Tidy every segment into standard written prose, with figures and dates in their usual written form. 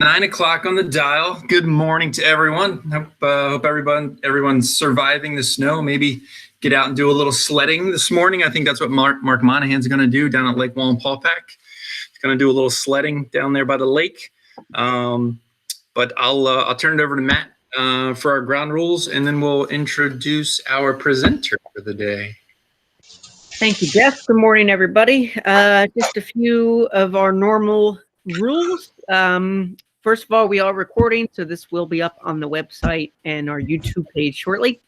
9 o'clock on the dial. Good morning to everyone. Hope everyone's surviving the snow. Maybe get out and do a little sledding this morning. I think that's what Mark Monahan's going to do down at Lake Wallenpaupack. He's going to do a little sledding down there by the lake. But I'll turn it over to Matt for our ground rules, and then we'll introduce our presenter for the day. Thank you, Jeff. Good morning, everybody. Just a few of our normal rules. First of all, we are recording, so this will be up on the website and our YouTube page shortly.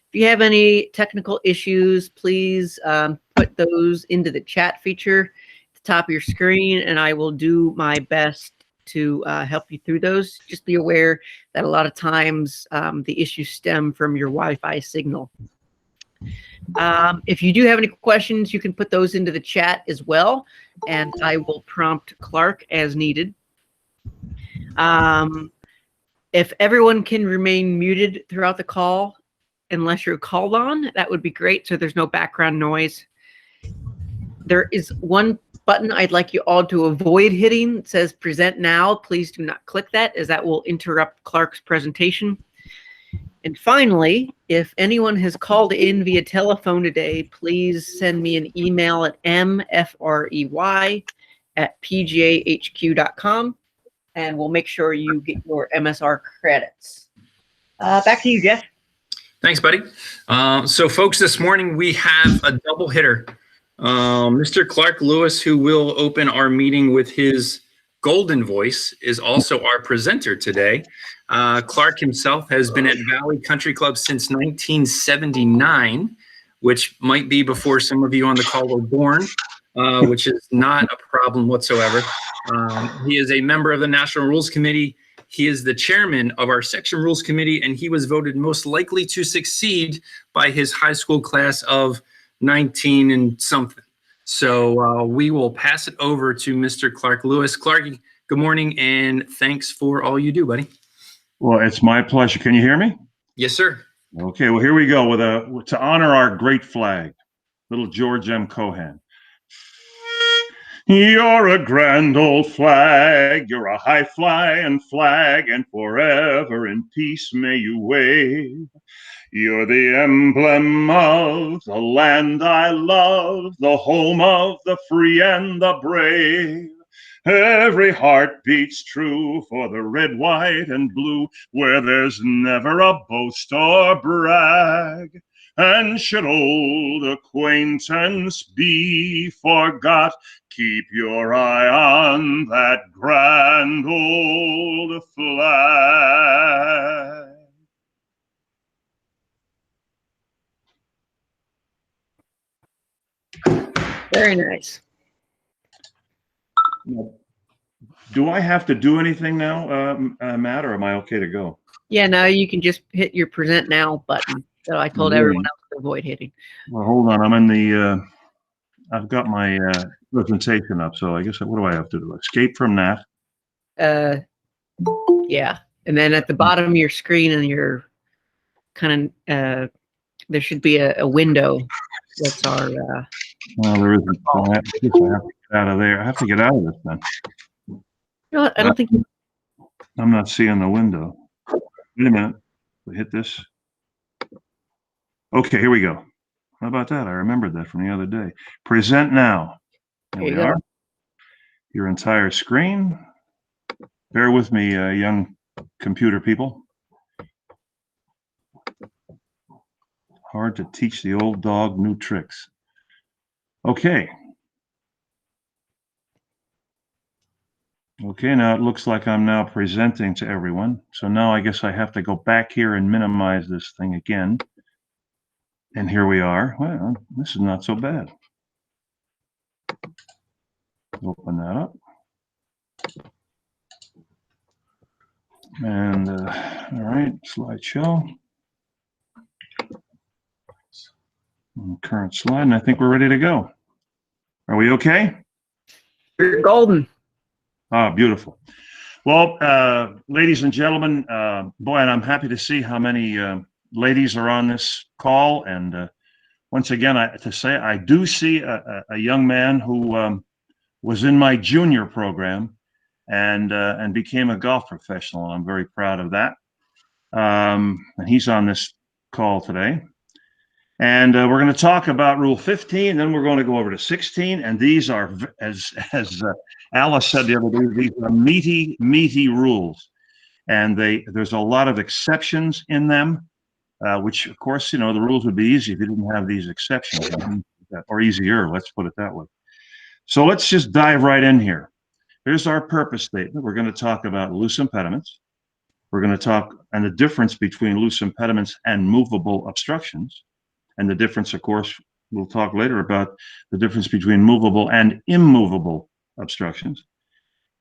If you have any technical issues, please put those into the chat feature at the top of your screen, and I will do my best to help you through those. Just be aware that a lot of times the issues stem from your Wi-Fi signal. If you do have any questions, you can put those into the chat as well, and I will prompt Clark as needed. If everyone can remain muted throughout the call, unless you're called on, that would be great, so there's no background noise. There is one button I'd like you all to avoid hitting. It says present now. Please do not click that, as that will interrupt Clark's presentation. And finally, if anyone has called in via telephone today, please send me an email at mfrey@pgahq.com, and we'll make sure you get your MSR credits. Back to you, Jeff. Thanks, buddy. So, folks, this morning we have a double hitter. Mr. Clark Lewis, who will open our meeting with his golden voice, is also our presenter today. Clark himself has been at Valley Country Club since 1979, which might be before some of you on the call were born, which is not a problem whatsoever. He is a member of the National Rules Committee. He is the chairman of our section rules committee, and he was voted most likely to succeed by his high school class of 19 and something. So we will pass it over to Mr. Clark Lewis. Clark, good morning, and thanks for all you do, buddy. Well, it's my pleasure. Can you hear me? Yes, sir. Okay, well, here we go to honor our great flag, little George M. Cohan. You're a grand old flag, you're a high-flying flag, and forever in peace may you wave. You're the emblem of the land I love, the home of the free and the brave. Every heart beats true for the red, white, and blue, where there's never a boast or brag. And should old acquaintance be forgot, keep your eye on that grand old flag. Very nice. Do I have to do anything now, Matt, or am I okay to go? Yeah, no, you can just hit your present now button that I told everyone else to avoid hitting. Well, hold on. I'm in the, I've got my presentation up, so I guess, what do I have to do? Escape from that? Yeah. And then at the bottom of your screen, and your kind of, there should be a window. That's our, well, there isn't. I have to get out of there. I have to get out of this then. You know what? I don't think I'm not seeing the window. Wait a minute. We hit this. Okay, here we go. How about that? I remembered that from the other day. Present now. There we are. Your entire screen. Bear with me, young computer people. Hard to teach the old dog new tricks. Okay. Okay, now it looks like I'm now presenting to everyone. So now I guess I have to go back here and minimize this thing again. And here we are. Well, this is not so bad. Open that up. And, all right, slideshow. Current slide, and I think we're ready to go. Are we okay? you're golden. Ah, beautiful. Well, ladies and gentlemen, boy, and I'm happy to see how many ladies are on this call. And once again, I do see a young man who was in my junior program, and became a golf professional. And I'm very proud of that. And he's on this call today. And we're going to talk about Rule 15, then we're going to go over to 16. And these are, as Alice said the other day, these are meaty rules. And there's a lot of exceptions in them, which, of course, the rules would be easy if you didn't have these exceptions, or easier, let's put it that way. So let's just dive right in here. Here's our purpose statement. We're going to talk about loose impediments. We're going to talk and the difference between loose impediments and movable obstructions. And the difference, of course, we'll talk later about the difference between movable and immovable obstructions.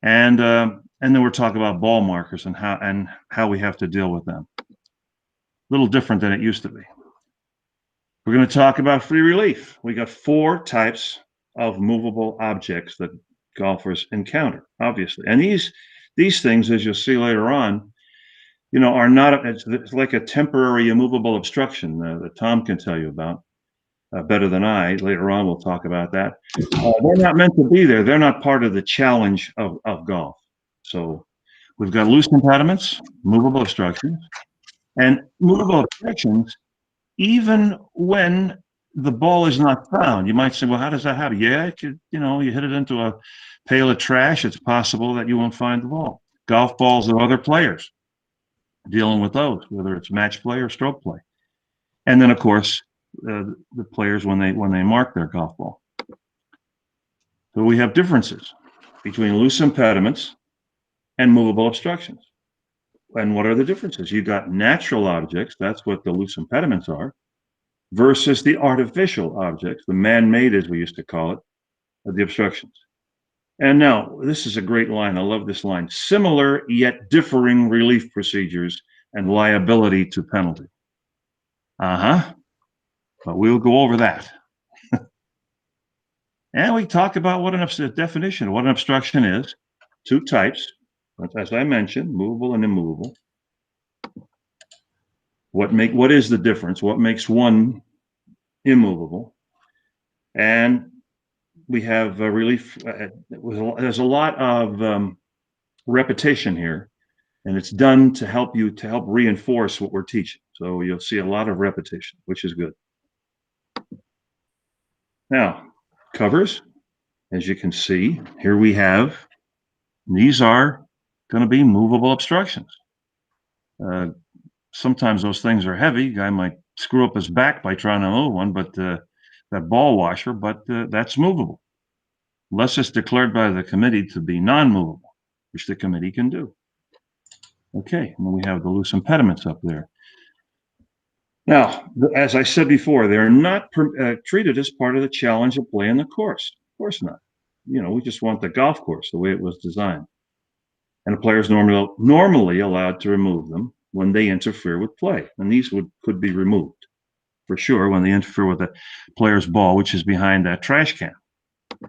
And then we'll talk about ball markers and how we have to deal with them. A little different than it used to be. We're going to talk about free relief. We got 4 types of movable objects that golfers encounter, obviously. And these things, as you'll see later on, are not, it's like a temporary immovable obstruction that Tom can tell you about better than I. Later on, we'll talk about that. They're not meant to be there. They're not part of the challenge of golf. So we've got loose impediments, movable obstructions, and movable obstructions, even when the ball is not found. You might say, well, how does that happen? Yeah, you hit it into a pail of trash. It's possible that you won't find the ball. Golf balls are other players dealing with those, whether it's match play or stroke play. And then, of course, the players when they mark their golf ball. So we have differences between loose impediments and movable obstructions. And what are the differences? You've got natural objects, that's what the loose impediments are, versus the artificial objects, the man-made, as we used to call it, the obstructions. And now, this is a great line. I love this line. Similar yet differing relief procedures and liability to penalty. But we'll go over that. And we talk about what a definition, what an obstruction is. 2 types, as I mentioned, movable and immovable. What is the difference? What makes one immovable? And we have relief. There's a lot of repetition here, and it's done to help reinforce what we're teaching. So you'll see a lot of repetition, which is good. Now, covers, as you can see, here we have, these are going to be movable obstructions. Sometimes those things are heavy. Guy might screw up his back by trying to move one, but that ball washer, but that's movable. Unless it's declared by the committee to be non-movable, which the committee can do. Okay, and then we have the loose impediments up there. Now, as I said before, they're not treated as part of the challenge of play in the course. Of course not. We just want the golf course the way it was designed. And the players normally allowed to remove them when they interfere with play. And these could be removed, for sure, when they interfere with the player's ball, which is behind that trash can,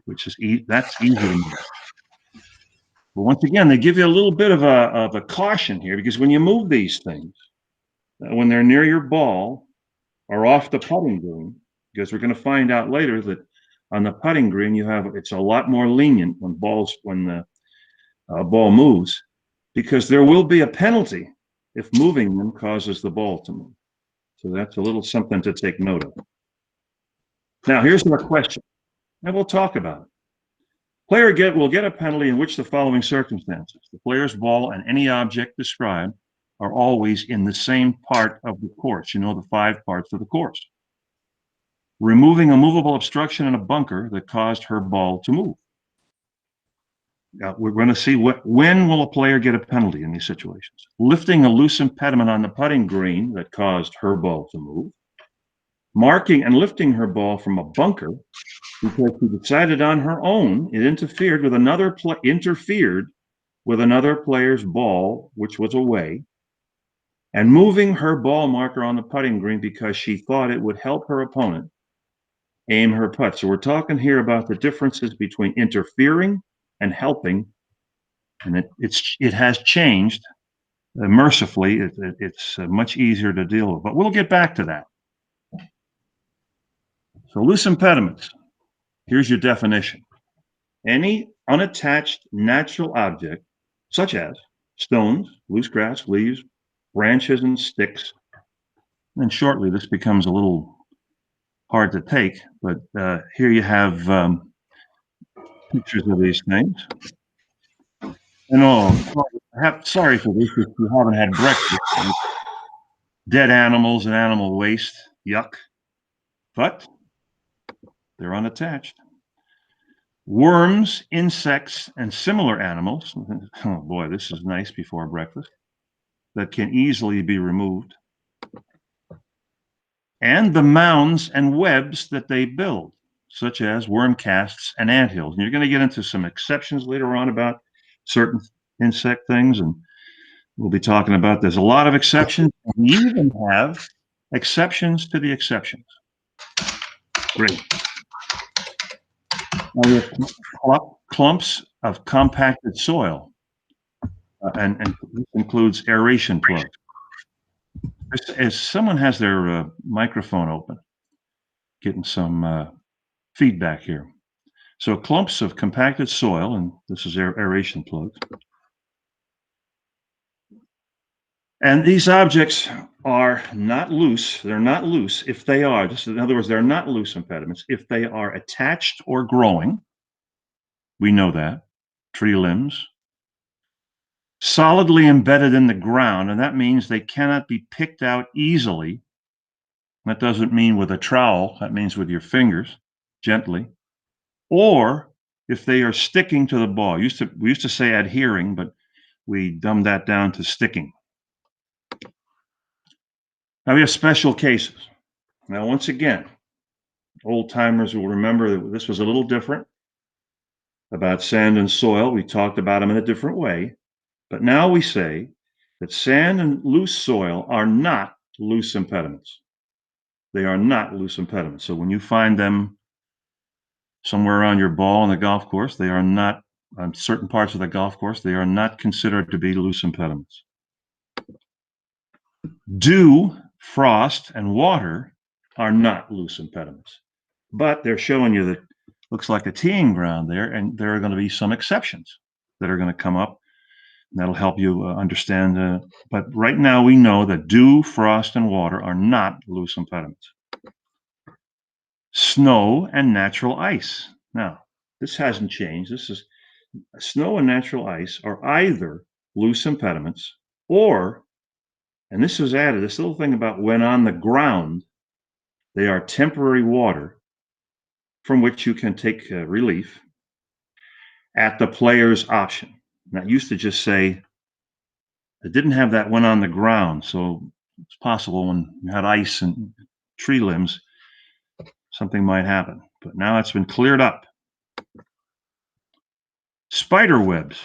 which is that's easy to move. But once again, they give you a little bit of a caution here, because when you move these things, when they're near your ball or off the putting green, because we're going to find out later that on the putting green it's a lot more lenient when the ball moves, because there will be a penalty if moving them causes the ball to move. So that's a little something to take note of. Now here's the question, and we'll talk about it. Player will get a penalty in which the following circumstances: the player's ball and any object described are always in the same part of the course. The 5 parts of the course. Removing a movable obstruction in a bunker that caused her ball to move. Now, we're going to see when will a player get a penalty in these situations. Lifting a loose impediment on the putting green that caused her ball to move. Marking and lifting her ball from a bunker because she decided on her own it interfered with another player's ball, which was away. And moving her ball marker on the putting green because she thought it would help her opponent aim her putt. So we're talking here about the differences between interfering and helping, and it has changed mercifully. It's much easier to deal with, but we'll get back to that. So loose impediments, here's your definition. any unattached natural object, such as stones, loose grass, leaves, branches, and sticks. And shortly, this becomes a little hard to take, but here you have pictures of these things. And sorry for this if you haven't had breakfast. Dead animals and animal waste, yuck. But they're unattached. Worms, insects, and similar animals. Oh boy, this is nice before breakfast. That can easily be removed. And the mounds and webs that they build, such as worm casts and anthills. And you're going to get into some exceptions later on about certain insect things, and we'll be talking about there's a lot of exceptions. We even have exceptions to the exceptions. Great. Now we have clumps of compacted soil, and this includes aeration plugs. As someone has their microphone open, getting some feedback here. So clumps of compacted soil, and this is aeration plugs. And these objects are not loose. They're not loose if they are, just in other words, they're not loose impediments. If they are attached or growing, we know that, tree limbs, solidly embedded in the ground, and that means they cannot be picked out easily. That doesn't mean with a trowel, that means with your fingers, gently. Or if they are sticking to the ball. We used to say adhering, but we dumbed that down to sticking. Now we have special cases. Now, once again, old timers will remember that this was a little different about sand and soil. We talked about them in a different way, but now we say that sand and loose soil are not loose impediments. They are not loose impediments. So when you find them somewhere around your ball on the golf course, they are not, on certain parts of the golf course, they are not considered to be loose impediments. Dew, frost, and water are not loose impediments, but they're showing you that looks like a teeing ground there, and there are going to be some exceptions that are going to come up. And that'll help you understand. But right now we know that dew, frost, and water are not loose impediments. Snow and natural ice. Now, this hasn't changed. This is snow and natural ice are either loose impediments or, and this was added, this little thing about when on the ground, they are temporary water from which you can take relief at the player's option. Now, it used to just say, it didn't have that when on the ground. So it's possible when you had ice and tree limbs, something might happen. But now it's been cleared up. Spider webs,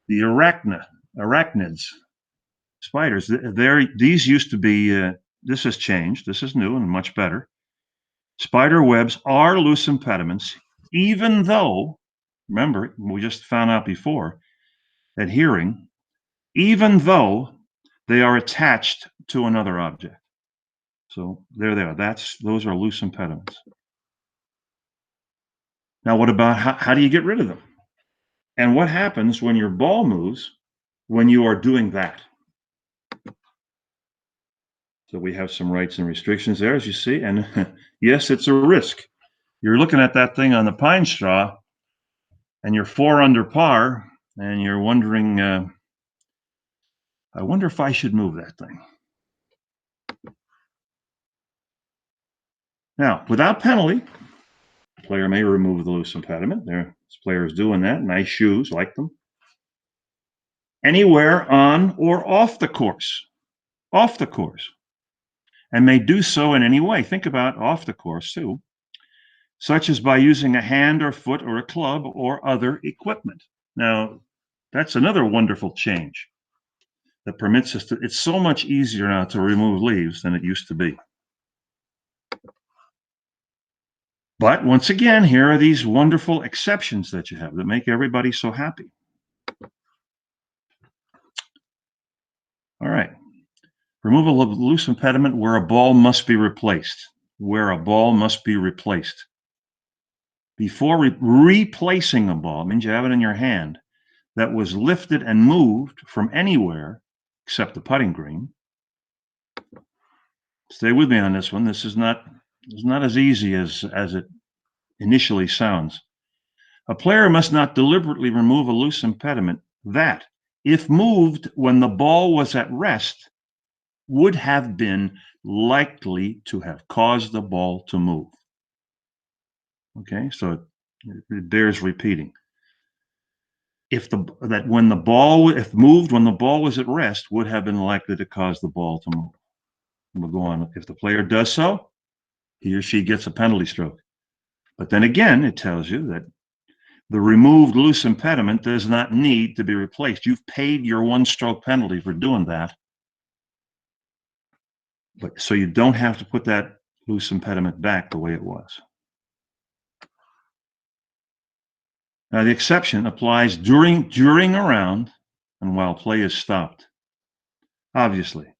the arachnids, spiders, these used to be, this has changed. This is new and much better. Spider webs are loose impediments, even though, remember, we just found out before, adhering, even though they are attached to another object. So there they are. Those are loose impediments. Now, what about how do you get rid of them? And what happens when your ball moves when you are doing that? So we have some rights and restrictions there, as you see. And yes, it's a risk. You're looking at that thing on the pine straw, and you're 4 under par, and you're wondering, I wonder if I should move that thing. Now, without penalty, the player may remove the loose impediment. There's players doing that. Nice shoes, like them. Anywhere on or off the course. Off the course. And may do so in any way. Think about off the course, too. Such as by using a hand or foot or a club or other equipment. Now, that's another wonderful change that permits us to, it's so much easier now to remove leaves than it used to be. But once again, here are these wonderful exceptions that you have that make everybody so happy. All right. Removal of loose impediment where a ball must be replaced. Where a ball must be replaced. before replacing a ball, it means you have it in your hand, that was lifted and moved from anywhere except the putting green. Stay with me on this one. This is not as easy as it initially sounds. A player must not deliberately remove a loose impediment that, if moved when the ball was at rest, would have been likely to have caused the ball to move. Okay, so it bears repeating. If moved when the ball was at rest, would have been likely to cause the ball to move. We'll go on. If the player does so, he or she gets a penalty stroke. But then again, it tells you that the removed loose impediment does not need to be replaced. You've paid your one-stroke penalty for doing that. But so you don't have to put that loose impediment back the way it was. Now the exception applies during a round and while play is stopped. Obviously,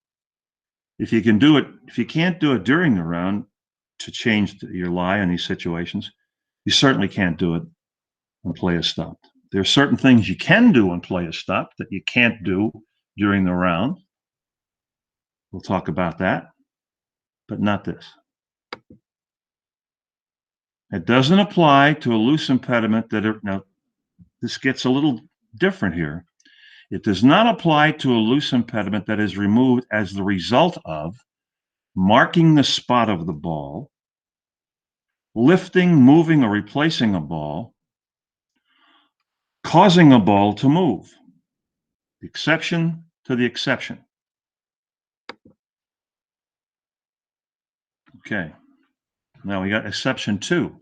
if you can't do it during the round to change your lie in these situations, you certainly can't do it when play is stopped. There are certain things you can do when play is stopped that you can't do during the round. We'll talk about that, but not this. It doesn't apply to a loose impediment now this gets a little different here. It does not apply to a loose impediment that is removed as the result of marking the spot of the ball, lifting, moving, or replacing a ball, causing a ball to move. The exception to the exception. Okay, now we got exception 2.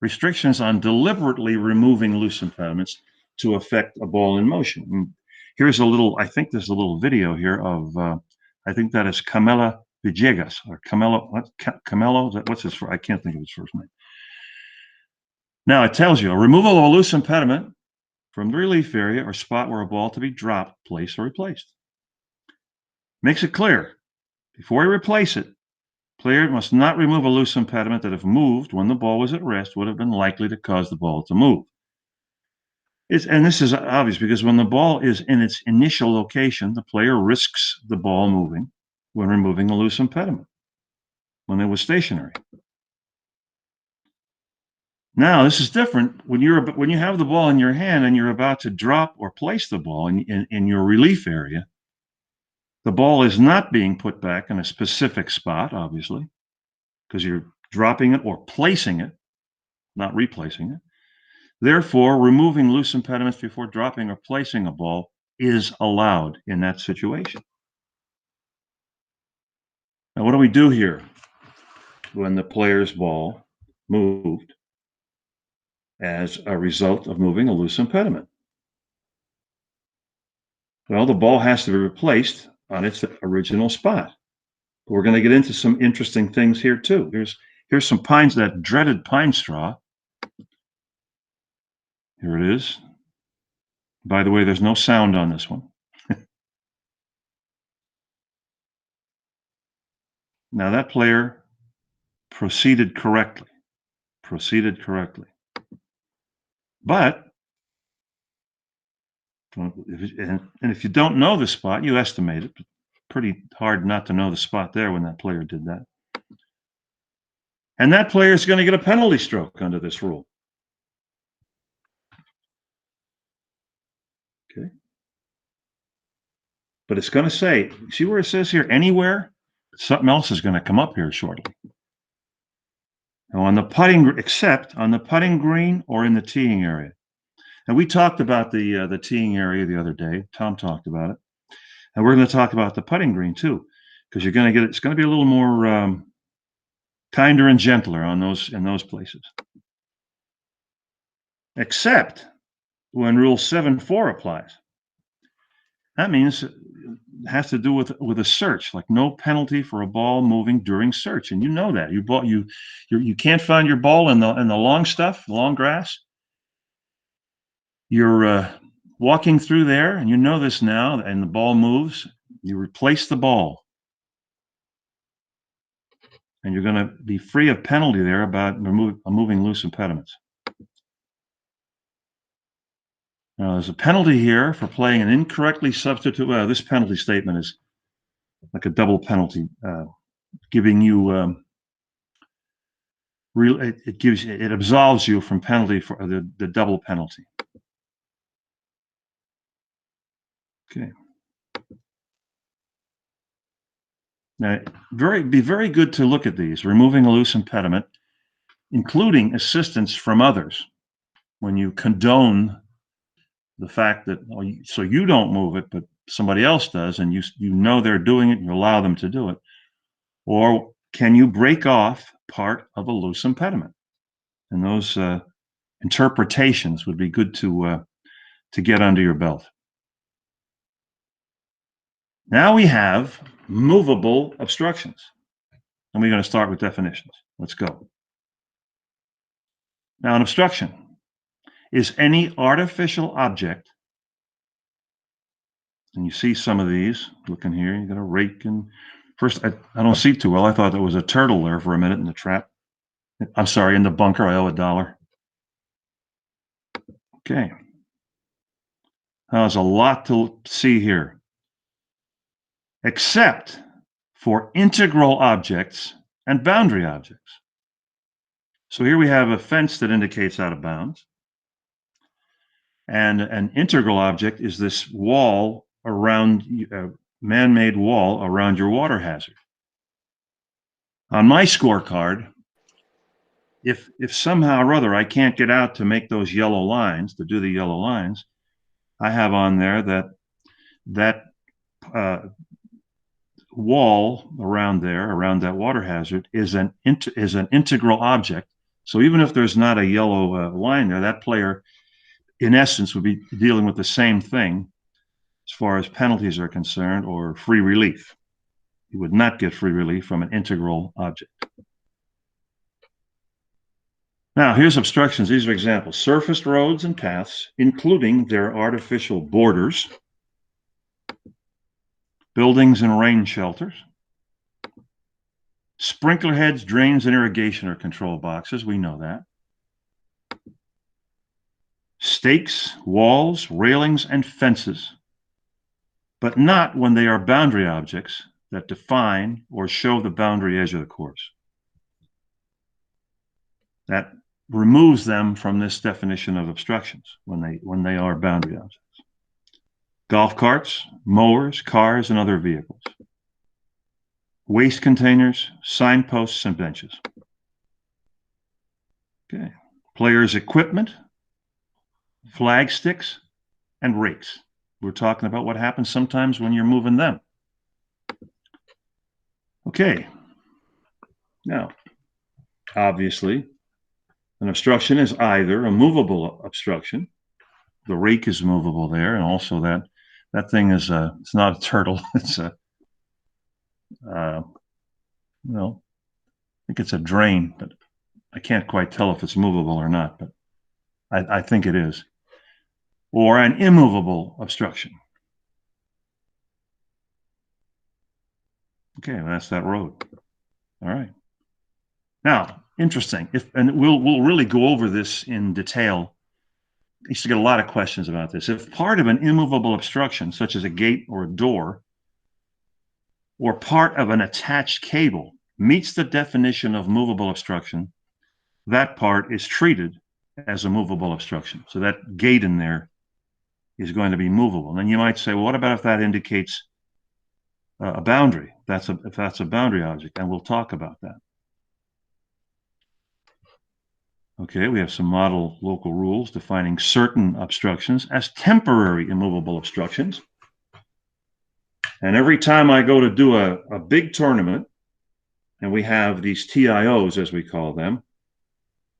Restrictions on deliberately removing loose impediments to affect a ball in motion. And here's I think there's a little video here of, I think that is Camelo Villegas, or Camelo, what's his first? I can't think of his first name. Now it tells you, a removal of a loose impediment from the relief area or spot where a ball to be dropped, placed, or replaced. Makes it clear, before you replace it, player must not remove a loose impediment that, if moved when the ball was at rest, would have been likely to cause the ball to move. And this is obvious because when the ball is in its initial location, the player risks the ball moving when removing a loose impediment, when it was stationary. Now, this is different when you have the ball in your hand and you're about to drop or place the ball in your relief area. The ball is not being put back in a specific spot, obviously, because you're dropping it or placing it, not replacing it. Therefore, removing loose impediments before dropping or placing a ball is allowed in that situation. Now, what do we do here when the player's ball moved as a result of moving a loose impediment? Well, the ball has to be replaced on its original spot. We're going to get into some interesting things here too. Here's some that dreaded pine straw. Here it is. By the way, there's no sound on this one. Now that player proceeded correctly. But, if you don't know the spot, you estimate it. Pretty hard not to know the spot there when that player did that. And that player is going to get a penalty stroke under this rule. Okay. But it's going to say, see where it says here, anywhere? Something else is going to come up here shortly. Now except on the putting green or in the teeing area. And we talked about the teeing area the other day. Tom talked about it. And we're going to talk about the putting green too, because it's going to be a little more kinder and gentler in those places. Except when Rule 7.4 applies. That means it has to do with a search, like no penalty for a ball moving during search. And you know that. You can't find your ball in the long stuff, the long grass. You're walking through there, and you know this now, and the ball moves. You replace the ball. And you're going to be free of penalty there about removing loose impediments. Now, there's a penalty here for playing an incorrectly substituted. This penalty statement is like a double penalty, giving you it absolves you from penalty for the double penalty. Okay. Now, be very good to look at these. Removing a loose impediment, including assistance from others, when you condone the fact that so you don't move it, but somebody else does, and you know they're doing it, and you allow them to do it. Or can you break off part of a loose impediment? And those interpretations would be good to get under your belt. Now we have movable obstructions. And we're going to start with definitions. Let's go. Now, an obstruction is any artificial object, and you see some of these, looking here, you got a rake, and first, I don't see too well. I thought there was a turtle there for a minute in the trap. I'm sorry, in the bunker, I owe $1. Okay. Now, there's a lot to see here, except for integral objects and boundary objects. So here we have a fence that indicates out of bounds. And an integral object is this wall around, man-made wall around your water hazard. On my scorecard, if somehow or other I can't get out to make those yellow lines, to do the yellow lines, I have on there that wall around there, around that water hazard, is an integral object. So even if there's not a yellow line there, that player, in essence, would be dealing with the same thing as far as penalties are concerned, or free relief. You would not get free relief from an integral object. Now, here's obstructions. These are examples. Surfaced roads and paths, including their artificial borders, buildings and rain shelters, sprinkler heads, drains, and irrigation or control boxes. We know that. Stakes, walls, railings, and fences, but not when they are boundary objects that define or show the boundary edge of the course. That removes them from this definition of obstructions when they are boundary objects. Golf carts, mowers, cars, and other vehicles. Waste containers, signposts, and benches. Okay. Players' equipment, flag sticks, and rakes. We're talking about what happens sometimes when you're moving them. Okay. Now, obviously, an obstruction is either a movable obstruction. The rake is movable there, and also that thing is it's not a turtle. It's a well, I think it's a drain, but I can't quite tell if it's movable or not, but I think it is. Or an immovable obstruction. Okay, well, that's that road. All right. Now, interesting. And we'll really go over this in detail. I used to get a lot of questions about this. If part of an immovable obstruction, such as a gate or a door, or part of an attached cable, meets the definition of movable obstruction, that part is treated as a movable obstruction. So that gate in there is going to be movable. And then you might say, well, what about if that indicates a boundary? If that's a boundary object, and we'll talk about that. Okay, we have some model local rules defining certain obstructions as temporary immovable obstructions. And every time I go to do a big tournament, and we have these TIOs, as we call them,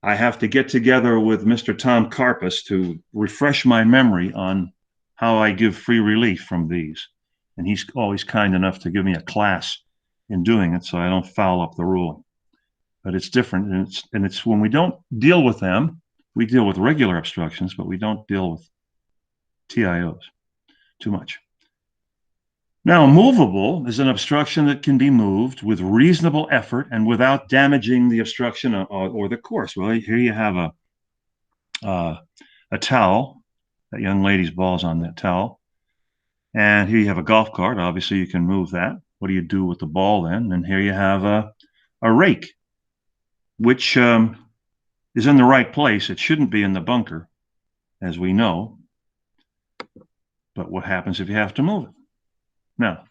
I have to get together with Mr. Tom Karpus to refresh my memory on how I give free relief from these. And he's always kind enough to give me a class in doing it so I don't foul up the ruling. But it's different, and it's when we don't deal with them, we deal with regular obstructions, but we don't deal with TIOs too much. Now, movable is an obstruction that can be moved with reasonable effort and without damaging the obstruction or the course. Well, here you have a towel That young lady's ball's on that towel. And here you have a golf cart. Obviously, you can move that. What do you do with the ball then? And here you have a rake, which is in the right place. It shouldn't be in the bunker, as we know. But what happens if you have to move it? Now,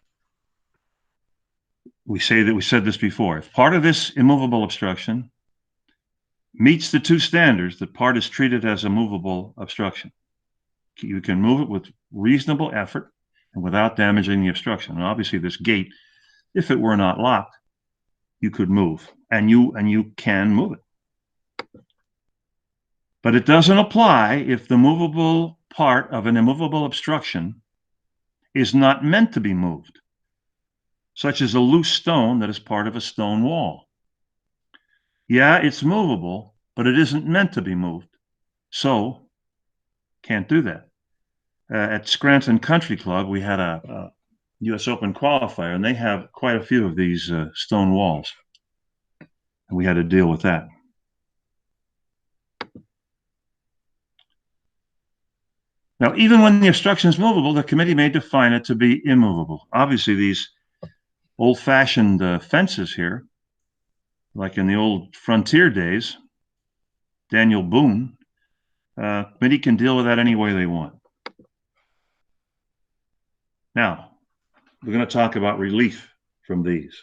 we said this before. If part of this immovable obstruction meets the two standards, the part is treated as a movable obstruction. You can move it with reasonable effort and without damaging the obstruction. And obviously, this gate, if it were not locked, you could move, and you can move it. But it doesn't apply if the movable part of an immovable obstruction is not meant to be moved, such as a loose stone that is part of a stone wall. Yeah, it's movable, but it isn't meant to be moved. So, can't do that. At Scranton Country Club, we had a U.S. Open qualifier, and they have quite a few of these stone walls. And we had to deal with that. Now, even when the obstruction is movable, the committee may define it to be immovable. Obviously, these old-fashioned fences here, like in the old frontier days, Daniel Boone, committee can deal with that any way they want. Now, we're going to talk about relief from these.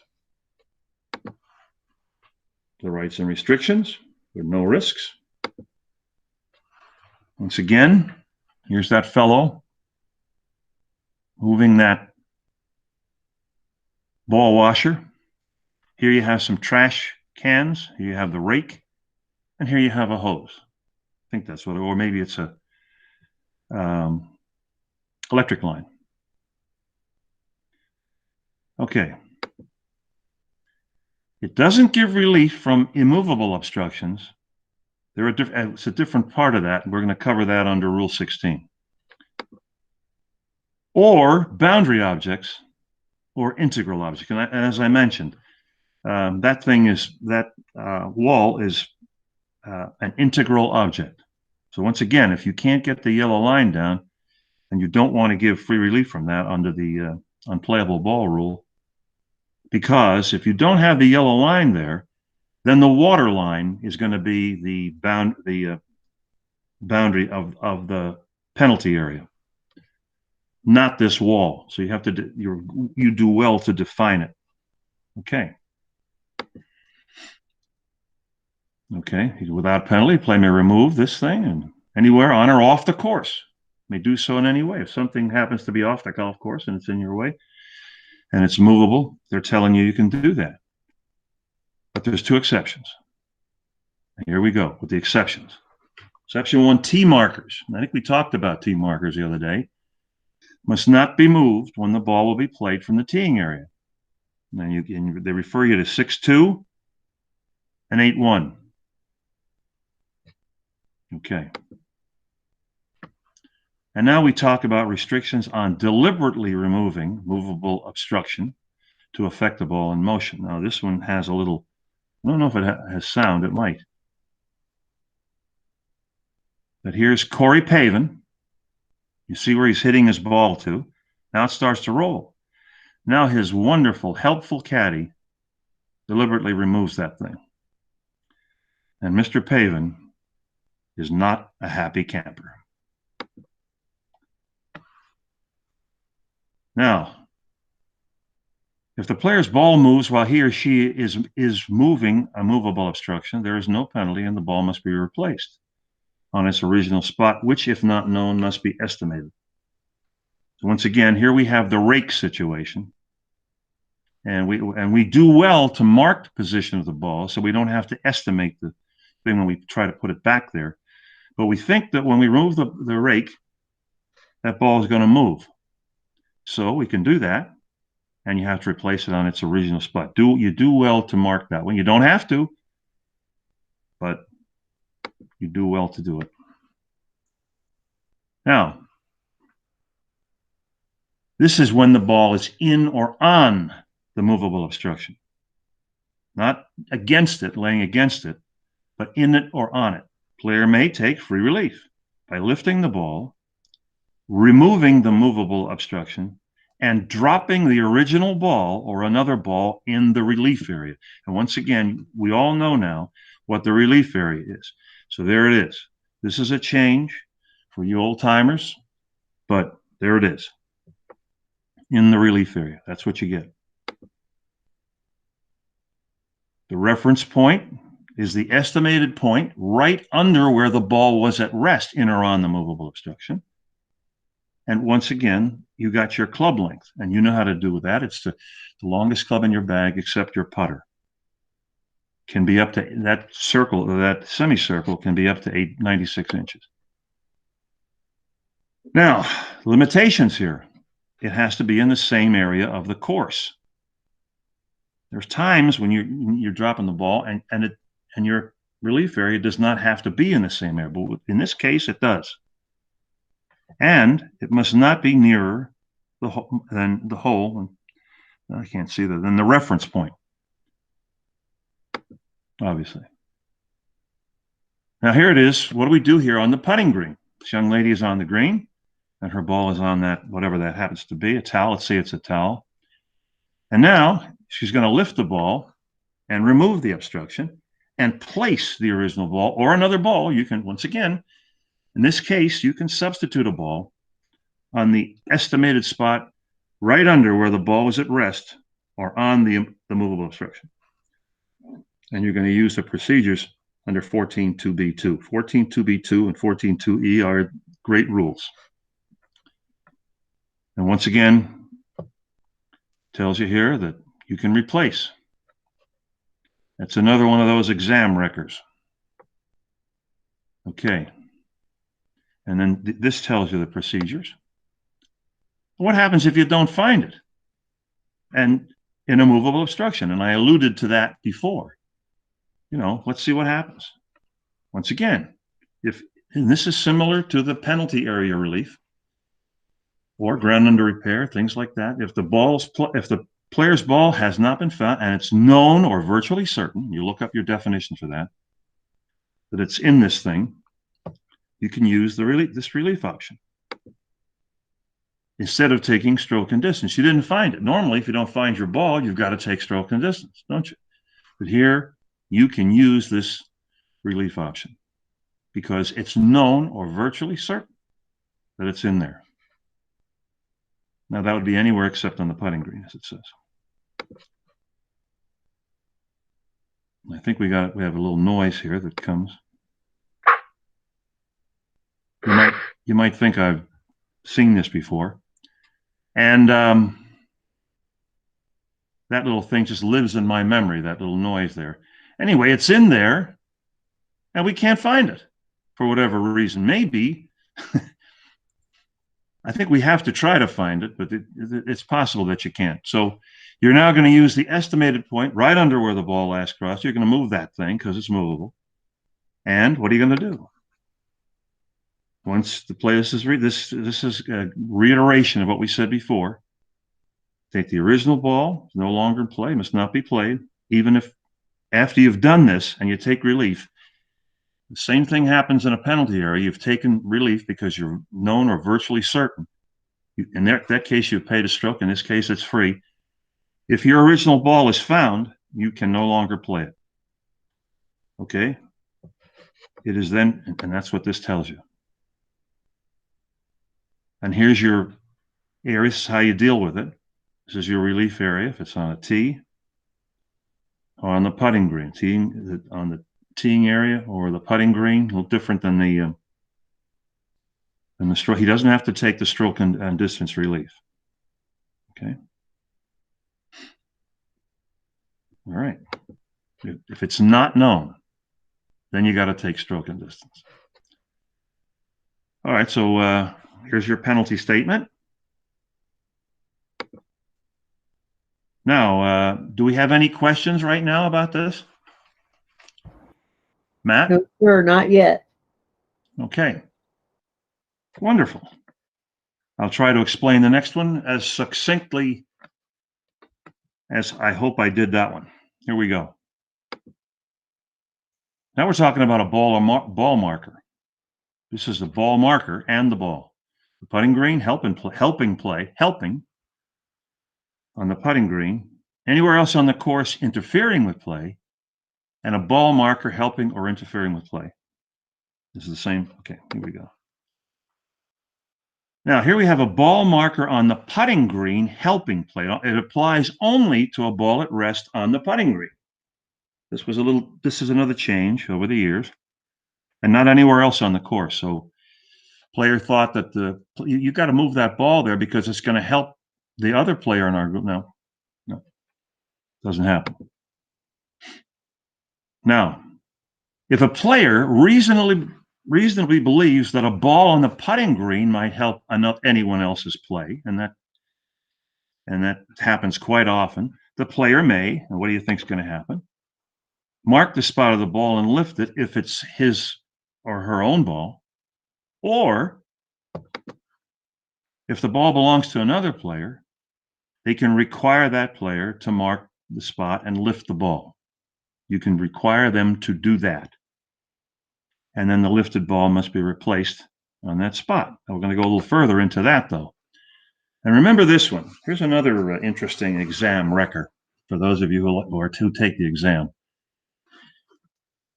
The rights and restrictions with no risks. Once again, here's that fellow moving that ball washer. Here you have some trash cans. Here you have the rake. And here you have a hose. I think that's what, or maybe it's a electric line. Okay. It doesn't give relief from immovable obstructions. It's a different part of that. We're going to cover that under Rule 16. Or boundary objects or integral objects. And as I mentioned, that wall is an integral object. So once again, if you can't get the yellow line down and you don't want to give free relief from that under the unplayable ball rule, because if you don't have the yellow line there, then the water line is going to be the boundary of the penalty area, not this wall. So you have to you do well to define it. Okay. Okay. Without penalty, play may remove this thing and anywhere on or off the course. May do so in any way. If something happens to be off the golf course and it's in your way and it's movable, they're telling you can do that. But there's two exceptions. Here we go with the exceptions. Exception 1, tee markers. I think we talked about tee markers the other day. Must not be moved when the ball will be played from the teeing area. And they refer you to 6-2 and 8-1. Okay. And now we talk about restrictions on deliberately removing movable obstruction to affect the ball in motion. Now this one has a little, I don't know if it has sound, it might. But here's Corey Pavin. You see where he's hitting his ball to. Now it starts to roll. Now his wonderful, helpful caddy deliberately removes that thing. And Mr. Pavin is not a happy camper. Now, if the player's ball moves while he or she is moving a movable obstruction, there is no penalty and the ball must be replaced on its original spot, which, if not known, must be estimated. So once again, here we have the rake situation. And we do well to mark the position of the ball so we don't have to estimate the thing when we try to put it back there. But we think that when we remove the rake, that ball is going to move. So we can do that, and you have to replace it on its original spot. You do well to mark that one. You don't have to, but you do well to do it. Now, this is when the ball is in or on the movable obstruction. Not against it, laying against it, but in it or on it. Player may take free relief by lifting the ball removing the movable obstruction, and dropping the original ball or another ball in the relief area. And once again, we all know now what the relief area is. So there it is. This is a change for you old timers, but there it is. In the relief area, that's what you get. The reference point is the estimated point right under where the ball was at rest in or on the movable obstruction. And once again, you got your club length, and you know how to do with that. It's the longest club in your bag except your putter. Can be up to that circle, or that semicircle can be up to 96 inches. Now, limitations here. It has to be in the same area of the course. There's times when you're dropping the ball and your relief area does not have to be in the same area, but in this case, it does. And it must not be nearer than the hole. I can't see that. Than the reference point, obviously. Now here it is. What do we do here on the putting green? This young lady is on the green, and her ball is on that, whatever that happens to be, a towel. Let's say it's a towel. And now she's going to lift the ball and remove the obstruction and place the original ball or another ball. You can, once again, in this case, you can substitute a ball on the estimated spot right under where the ball was at rest or on the movable obstruction. And you're going to use the procedures under 14.2b2. 14.2b2 and 14.2e are great rules. And once again, tells you here that you can replace. That's another one of those exam wreckers. Okay. And then this tells you the procedures. What happens if you don't find it? And in a movable obstruction, and I alluded to that before. You know, let's see what happens. Once again, and this is similar to the penalty area relief or ground under repair, things like that. If the player's ball has not been found and it's known or virtually certain, you look up your definition for that it's in this thing, you can use this relief option instead of taking stroke and distance. You didn't find it. Normally, if you don't find your ball, you've got to take stroke and distance, don't you? But here, you can use this relief option because it's known or virtually certain that it's in there. Now, that would be anywhere except on the putting green, as it says. I think we have a little noise here that comes. You might think I've seen this before. And that little thing just lives in my memory, that little noise there. Anyway, it's in there, and we can't find it for whatever reason. Maybe, I think we have to try to find it, but it's possible that you can't. So you're now going to use the estimated point right under where the ball last crossed. You're going to move that thing because it's movable. And what are you going to do? Once the play, this is a reiteration of what we said before. Take the original ball, no longer in play, must not be played, even if after you've done this and you take relief. The same thing happens in a penalty area. You've taken relief because you're known or virtually certain. In that case, you've paid a stroke. In this case, it's free. If your original ball is found, you can no longer play it. Okay? It is then, and that's what this tells you. And here's your area. This is how you deal with it. This is your relief area. If it's on a tee or on the putting green, on the teeing area or the putting green, a little different than the stroke. He doesn't have to take the stroke and distance relief. Okay. All right. If it's not known, then you got to take stroke and distance. All right. So here's your penalty statement. Now, do we have any questions right now about this? Matt? No, sir, not yet. Okay. Wonderful. I'll try to explain the next one as succinctly as I hope I did that one. Here we go. Now we're talking about a ball marker. This is the ball marker and the ball. the putting green, helping on the putting green, anywhere else on the course interfering with play, and a ball marker helping or interfering with play. This is the same. Okay, here we go. Now, here we have a ball marker on the putting green helping play. It applies only to a ball at rest on the putting green. This is another change over the years, and not anywhere else on the course. So player thought that you got to move that ball there because it's going to help the other player in our group. No, doesn't happen. Now, if a player reasonably believes that a ball on the putting green might help anyone else's play, and that happens quite often, the player may, and what do you think is going to happen? Mark the spot of the ball and lift it if it's his or her own ball, or if the ball belongs to another player, they can require that player to mark the spot and lift the ball. You can require them to do that. And then the lifted ball must be replaced on that spot. Now we're going to go a little further into that, though. And remember this one. Here's another interesting exam wrecker for those of you who take the exam.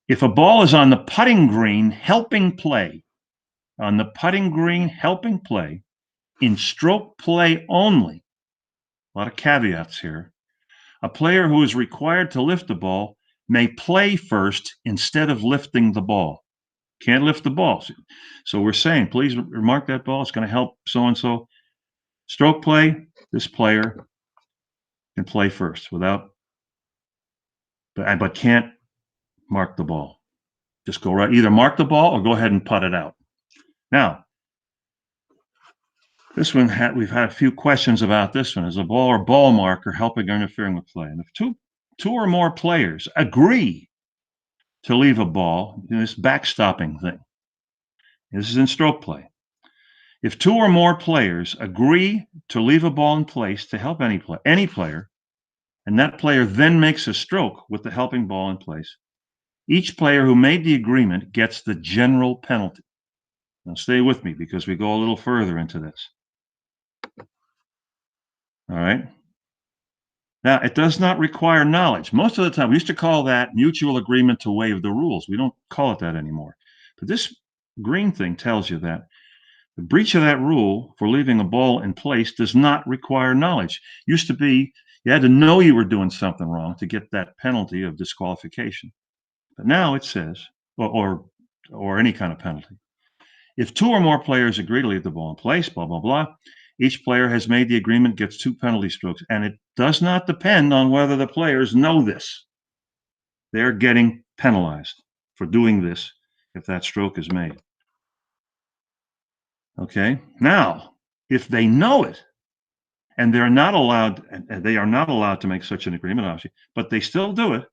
If a ball is on the putting green helping play, in stroke play only, a lot of caveats here, a player who is required to lift the ball may play first instead of lifting the ball. Can't lift the ball. So we're saying, please mark that ball. It's going to help so-and-so. Stroke play, this player can play first but can't mark the ball. Just go right, either mark the ball or go ahead and putt it out. Now, this one, we've had a few questions about this one. Is a ball or ball marker helping or interfering with play? And if two or more players agree to leave a ball, this backstopping thing, this is in stroke play. If two or more players agree to leave a ball in place to help any player, and that player then makes a stroke with the helping ball in place, each player who made the agreement gets the general penalty. Now stay with me because we go a little further into this. All right. Now, it does not require knowledge. Most of the time, we used to call that mutual agreement to waive the rules. We don't call it that anymore. But this green thing tells you that the breach of that rule for leaving a ball in place does not require knowledge. Used to be you had to know you were doing something wrong to get that penalty of disqualification. But now it says, or any kind of penalty. If two or more players agree to leave the ball in place, blah, blah, blah, each player has made the agreement, gets 2 penalty strokes. And it does not depend on whether the players know this. They're getting penalized for doing this if that stroke is made. Okay. Now, if they know it, and they are not allowed to make such an agreement, obviously, but they still do it,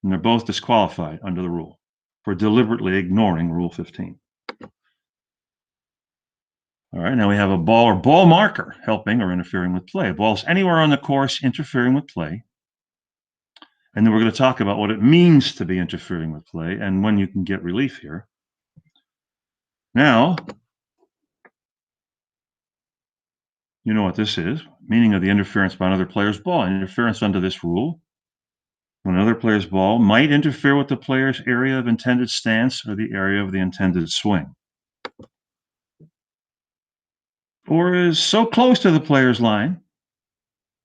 and they're both disqualified under the rule for deliberately ignoring Rule 15. All right, now we have a ball or ball marker helping or interfering with play. Balls anywhere on the course interfering with play. And then we're going to talk about what it means to be interfering with play and when you can get relief here. Now, you know what this is. Meaning of the interference by another player's ball. Interference under this rule, when another player's ball might interfere with the player's area of intended stance or the area of the intended swing, or is so close to the player's line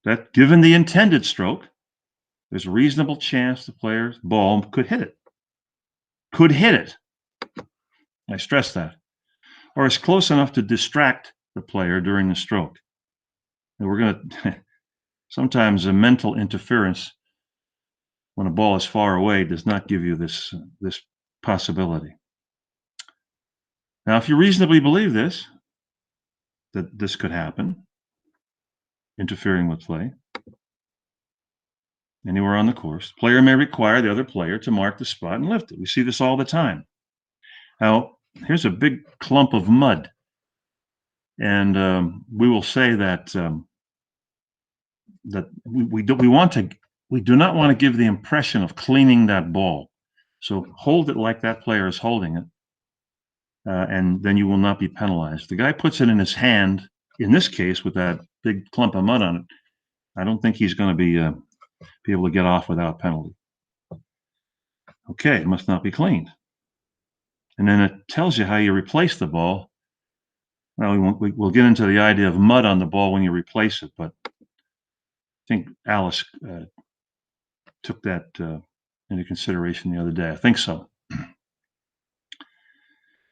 that given the intended stroke, there's a reasonable chance the player's ball could hit it. Could hit it. I stress that. Or is close enough to distract the player during the stroke. And we're going to, sometimes a mental interference when a ball is far away does not give you this possibility. Now, if you reasonably believe that this could happen, interfering with play, anywhere on the course, player may require the other player to mark the spot and lift it. We see this all the time. Now, here's a big clump of mud. And we will say that we do not want to give the impression of cleaning that ball. So hold it like that player is holding it. and then you will not be penalized. The guy puts it in his hand, in this case, with that big clump of mud on it. I don't think he's going to be able to get off without penalty. Okay, it must not be cleaned. And then it tells you how you replace the ball. Well, we'll get into the idea of mud on the ball when you replace it, but I think Alice took that into consideration the other day. I think so.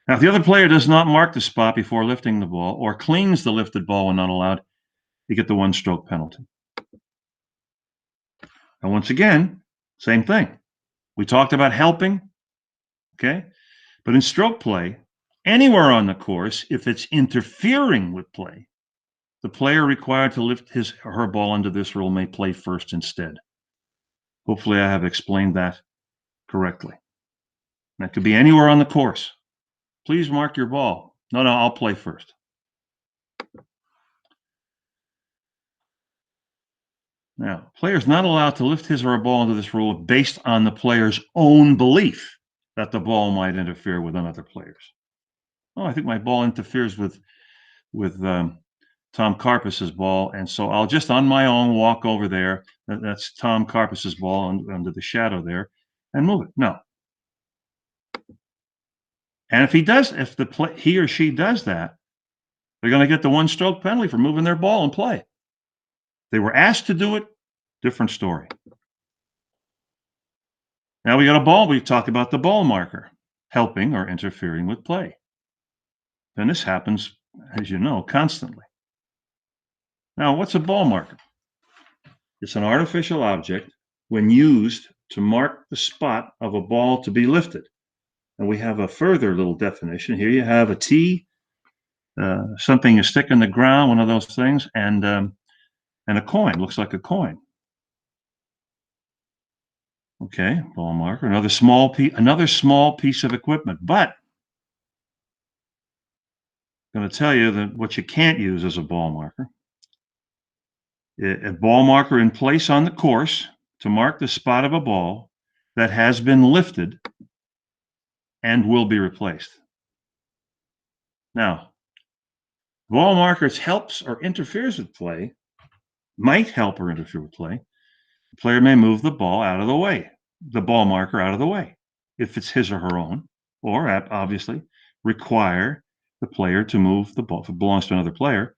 Now, if the other player does not mark the spot before lifting the ball or cleans the lifted ball when not allowed, you get the 1-stroke penalty. And once again, same thing. We talked about helping, okay? But in stroke play, anywhere on the course, if it's interfering with play, the player required to lift his or her ball under this rule may play first instead. Hopefully I have explained that correctly. That could be anywhere on the course. Please mark your ball. No, I'll play first. Now, player's not allowed to lift his or her ball under this rule based on the player's own belief that the ball might interfere with another player's. Oh, I think my ball interferes with Tom Karpus's ball, and so I'll just on my own walk over there. That's Tom Karpus's ball under the shadow there, and move it. No. And if he or she does that, they're going to get the 1-stroke penalty for moving their ball and play. They were asked to do it, different story. Now we got a ball. We talk about the ball marker, helping or interfering with play. And this happens, as you know, constantly. Now, what's a ball marker? It's an artificial object when used to mark the spot of a ball to be lifted. And we have a further little definition. Here you have a tee, something you stick in the ground, one of those things, and a coin. Looks like a coin. Okay, ball marker. Another small piece of equipment. But I'm going to tell you that what you can't use as a ball marker. A ball marker in place on the course to mark the spot of a ball that has been lifted and will be replaced. Now, ball markers helps or interferes with play, might help or interfere with play. The player may move the ball out of the way, the ball marker out of the way, if it's his or her own, or obviously require the player to move the ball if it belongs to another player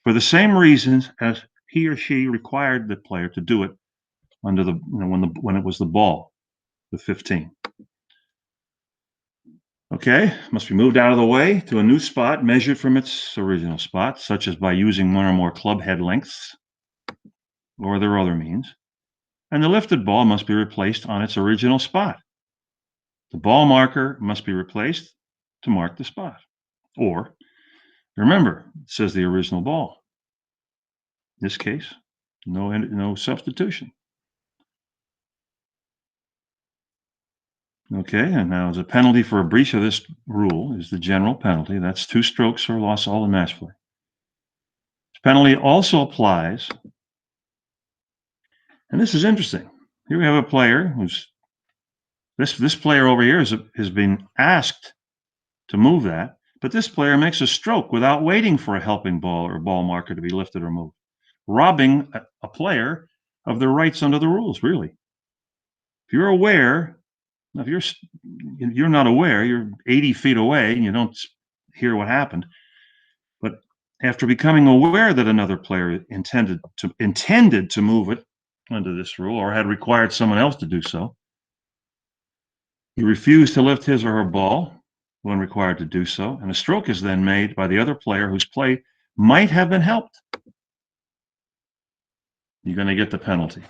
for the same reasons as he or she required the player to do it under when it was the ball, the 15. Okay, must be moved out of the way to a new spot measured from its original spot, such as by using one or more club head lengths, or there are other means. And the lifted ball must be replaced on its original spot. The ball marker must be replaced to mark the spot. Or, remember, it says the original ball. In this case, no substitution. Okay, and now as a penalty for a breach of this rule is the general penalty. That's 2 strokes or loss all in match play. This penalty also applies, and this is interesting. Here we have a player who's this player over here has been asked to move that, but this player makes a stroke without waiting for a helping ball or ball marker to be lifted or moved, robbing a player of their rights under the rules, really. If you're aware, if you're not aware, you're 80 feet away and you don't hear what happened. But after becoming aware that another player intended to move it under this rule or had required someone else to do so, he refused to lift his or her ball when required to do so, and a stroke is then made by the other player whose play might have been helped. You're going to get the penalty.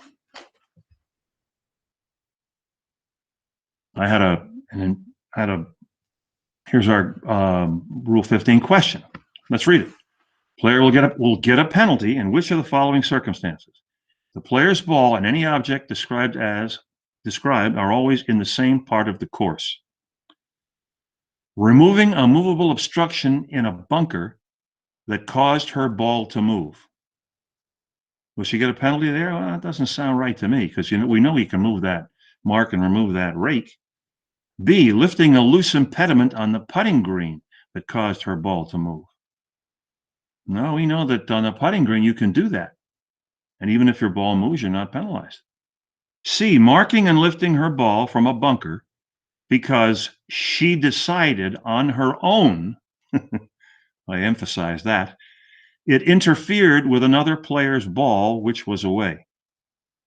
Here's our Rule 15 question. Let's read it. Player will get a penalty in which of the following circumstances? The player's ball and any object described are always in the same part of the course. Removing a movable obstruction in a bunker that caused her ball to move. Will she get a penalty there? Well, that doesn't sound right to me, because we know you can move that mark and remove that rake. B, lifting a loose impediment on the putting green that caused her ball to move? No, we know that on a putting green, you can do that. And even if your ball moves, you're not penalized. C, marking and lifting her ball from a bunker because she decided on her own, I emphasize that, it interfered with another player's ball, which was away.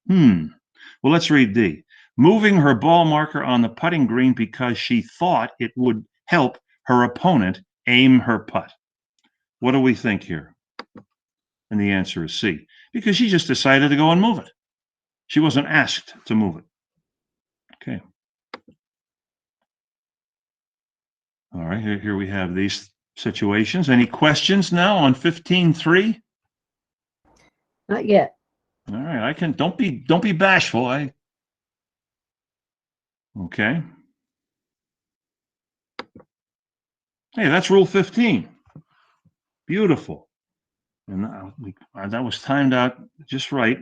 Well, let's read D. Moving her ball marker on the putting green because she thought it would help her opponent aim her putt. What do we think here? And the answer is C, because she just decided to go and move it. She wasn't asked to move it. Okay. All right, here we have these situations. Any questions now on 15.3? Not yet. All right, I can, don't be bashful. Okay. Hey, that's rule 15. Beautiful. And that was timed out just right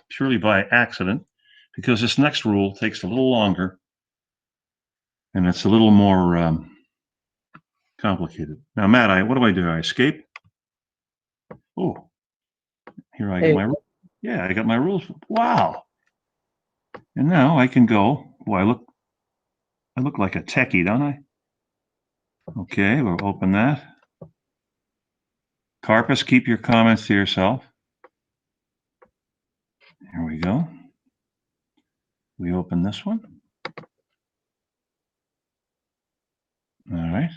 purely by accident, because this next rule takes a little longer and it's a little more complicated. Now, Matt, what do I do? I escape. Oh, here I get I got my rules. Wow. And now I can go. Boy, I look like a techie, don't I? Okay, we'll open that. Carpus, keep your comments to yourself. Here we go. We open this one. All right.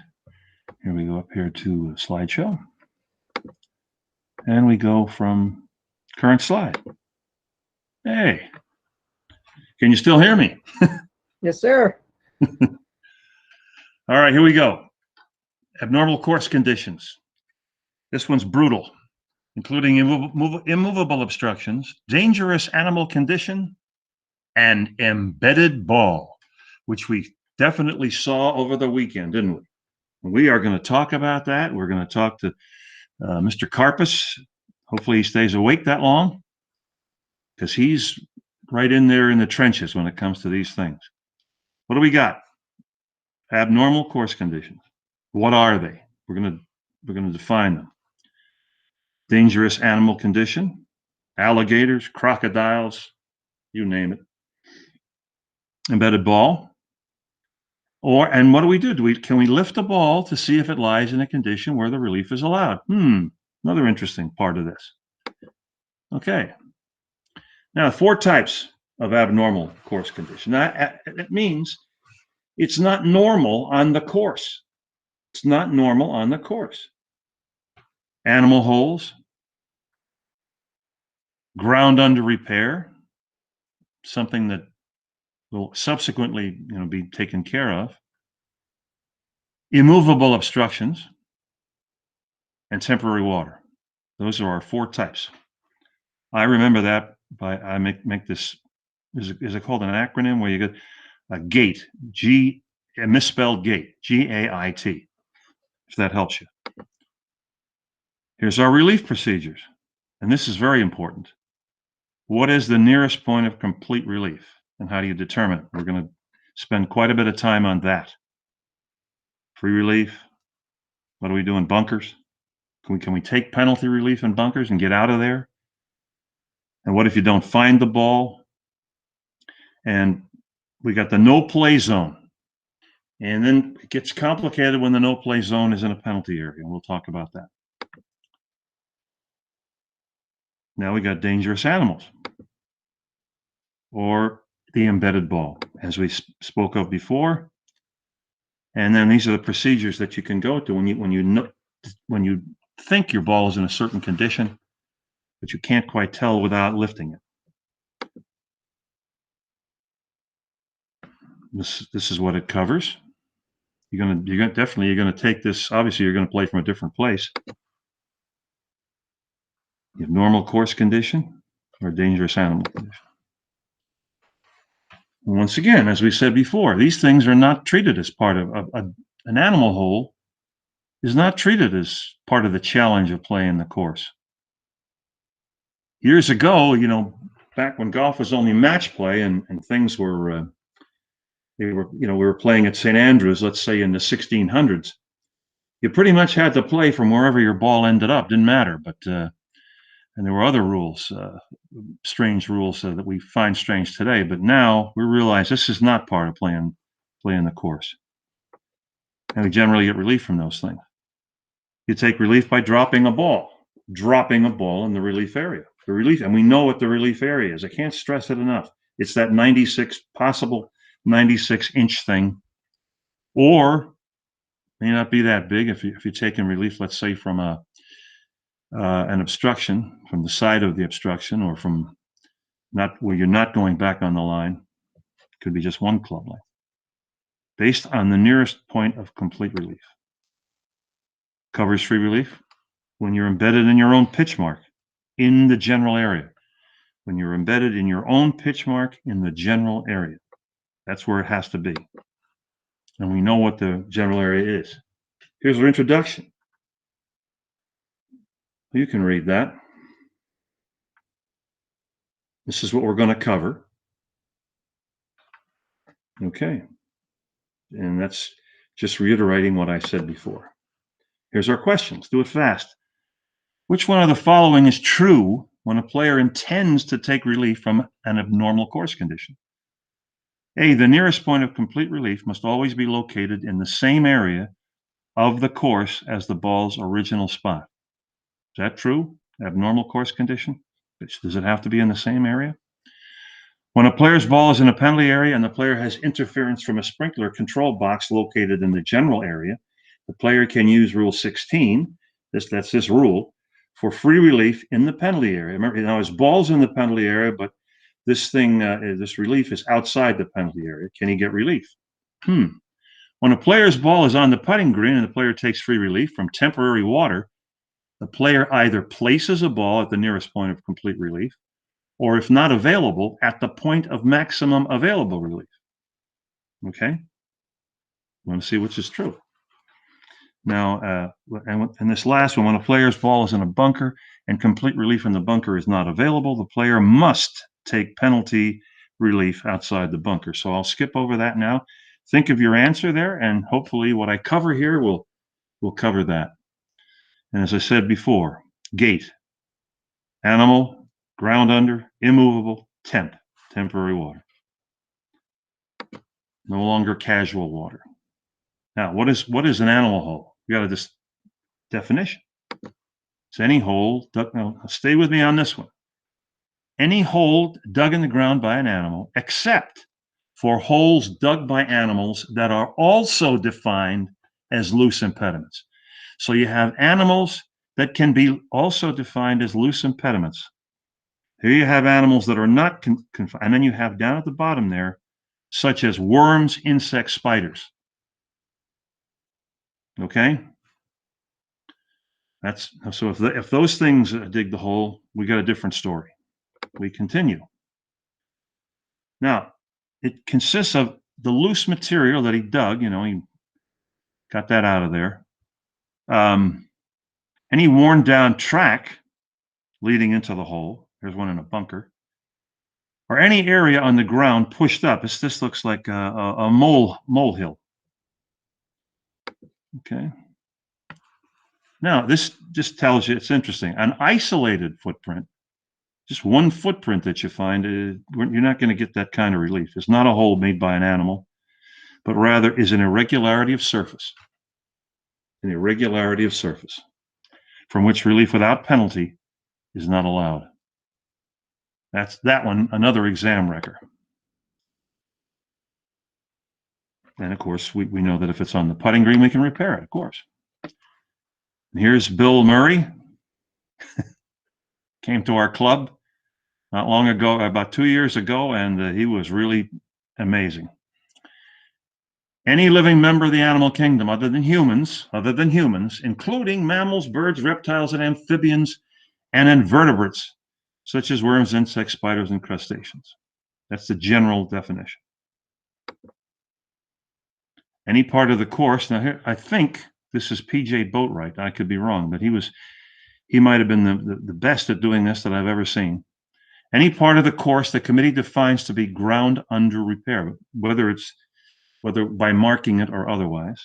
Here we go up here to slideshow. And we go from current slide. Hey, can you still hear me? Yes, sir. All right, here we go. Abnormal course conditions. This one's brutal, including immovable obstructions, dangerous animal condition, and embedded ball, which we definitely saw over the weekend, didn't we? We are going to talk about that. We're going to talk to Mr. Carpus. Hopefully he stays awake that long, because he's right in there in the trenches when it comes to these things. What do we got? Abnormal course conditions. What are they? We're going to define them. Dangerous animal condition, alligators, crocodiles, you name it. Embedded ball. And what do? Can we lift a ball to see if it lies in a condition where the relief is allowed? Another interesting part of this. Okay. Now, 4 types of abnormal course condition. That means it's not normal on the course. It's not normal on the course. Animal holes, ground under repair, something that will subsequently, be taken care of. Immovable obstructions, and temporary water. Those are our 4 types. I remember that I make this, is it called an acronym, where you get a GATE, a misspelled GATE, G-A-I-T, if that helps you. Here's our relief procedures, and this is very important. What is the nearest point of complete relief, and how do you determine it? We're going to spend quite a bit of time on that. Free relief. What do we do in bunkers? Can we take penalty relief in bunkers and get out of there? And what if you don't find the ball? And we got the no play zone. And then it gets complicated when the no play zone is in a penalty area. We'll talk about that. Now we got dangerous animals, or the embedded ball, as we spoke of before. And then these are the procedures that you can go to when you think your ball is in a certain condition, but you can't quite tell without lifting it. This is what it covers. You're gonna take this. Obviously, you're gonna play from a different place. You have normal course condition or dangerous animal condition. And once again, as we said before, these things are not treated as part of an animal hole. Is not treated as part of the challenge of playing the course. Years ago, back when golf was only match play and things were, we were playing at St. Andrews, let's say in the 1600s, you pretty much had to play from wherever your ball ended up. Didn't matter. But and there were other rules, strange rules that we find strange today. But now we realize this is not part of playing the course, and we generally get relief from those things. You take relief by dropping a ball in the relief area. The relief, and we know what the relief area is. I can't stress it enough. It's that 96 inch thing, or may not be that big if you're taking relief, let's say from an obstruction, from the side of the obstruction, or from not where you're not going back on the line. It could be just one club length, based on the nearest point of complete relief. Covers free relief when you're embedded in your own pitch mark in the general area. When you're embedded in your own pitch mark in the general area, that's where it has to be. And we know what the general area is. Here's our introduction. You can read that. This is what we're going to cover. Okay. And that's just reiterating what I said before. Here's our questions. Do it fast. Which one of the following is true when a player intends to take relief from an abnormal course condition? A, the nearest point of complete relief must always be located in the same area of the course as the ball's original spot. Is that true? Abnormal course condition? Does it have to be in the same area? When a player's ball is in a penalty area and the player has interference from a sprinkler control box located in the general area, the player can use Rule 16, that's this rule, for free relief in the penalty area. Remember, now his ball's in the penalty area, but this relief is outside the penalty area. Can he get relief? When a player's ball is on the putting green and the player takes free relief from temporary water, the player either places a ball at the nearest point of complete relief, or if not available, at the point of maximum available relief. Okay? We want to see which is true. Now, and this last one, when a player's ball is in a bunker and complete relief in the bunker is not available, the player must take penalty relief outside the bunker. So I'll skip over that now. Think of your answer there, and hopefully what I cover here will cover that. And as I said before, gate, animal, ground under, immovable, temporary water. No longer casual water. Now, what is an animal hole? You got this definition. It's any hole dug. Now, stay with me on this one. Any hole dug in the ground by an animal, except for holes dug by animals that are also defined as loose impediments. So you have animals that can be also defined as loose impediments. Here you have animals that are not confined, and then you have down at the bottom there, such as worms, insects, spiders. Okay? That's so if those things dig the hole, we got a different story. We continue. Now, it consists of the loose material that he dug, he got that out of there. Any worn down track leading into the hole, there's one in a bunker, or any area on the ground pushed up. This looks like a molehill. Okay. Now, this just tells you, it's interesting. An isolated footprint, just one footprint that you find, you're not going to get that kind of relief. It's not a hole made by an animal, but rather is an irregularity of surface. An irregularity of surface from which relief without penalty is not allowed. That's that one, another exam wrecker. And of course, we know that if it's on the putting green, we can repair it, of course. And here's Bill Murray. Came to our club not long ago, about 2 years ago, and he was really amazing. Any living member of the animal kingdom other than humans, including mammals, birds, reptiles, and amphibians, and invertebrates, such as worms, insects, spiders, and crustaceans. That's the general definition. Any part of the course. Now, here, I think this is P.J. Boatwright. I could be wrong, but he might have been the best at doing this that I've ever seen. Any part of the course the committee defines to be ground under repair, whether by marking it or otherwise.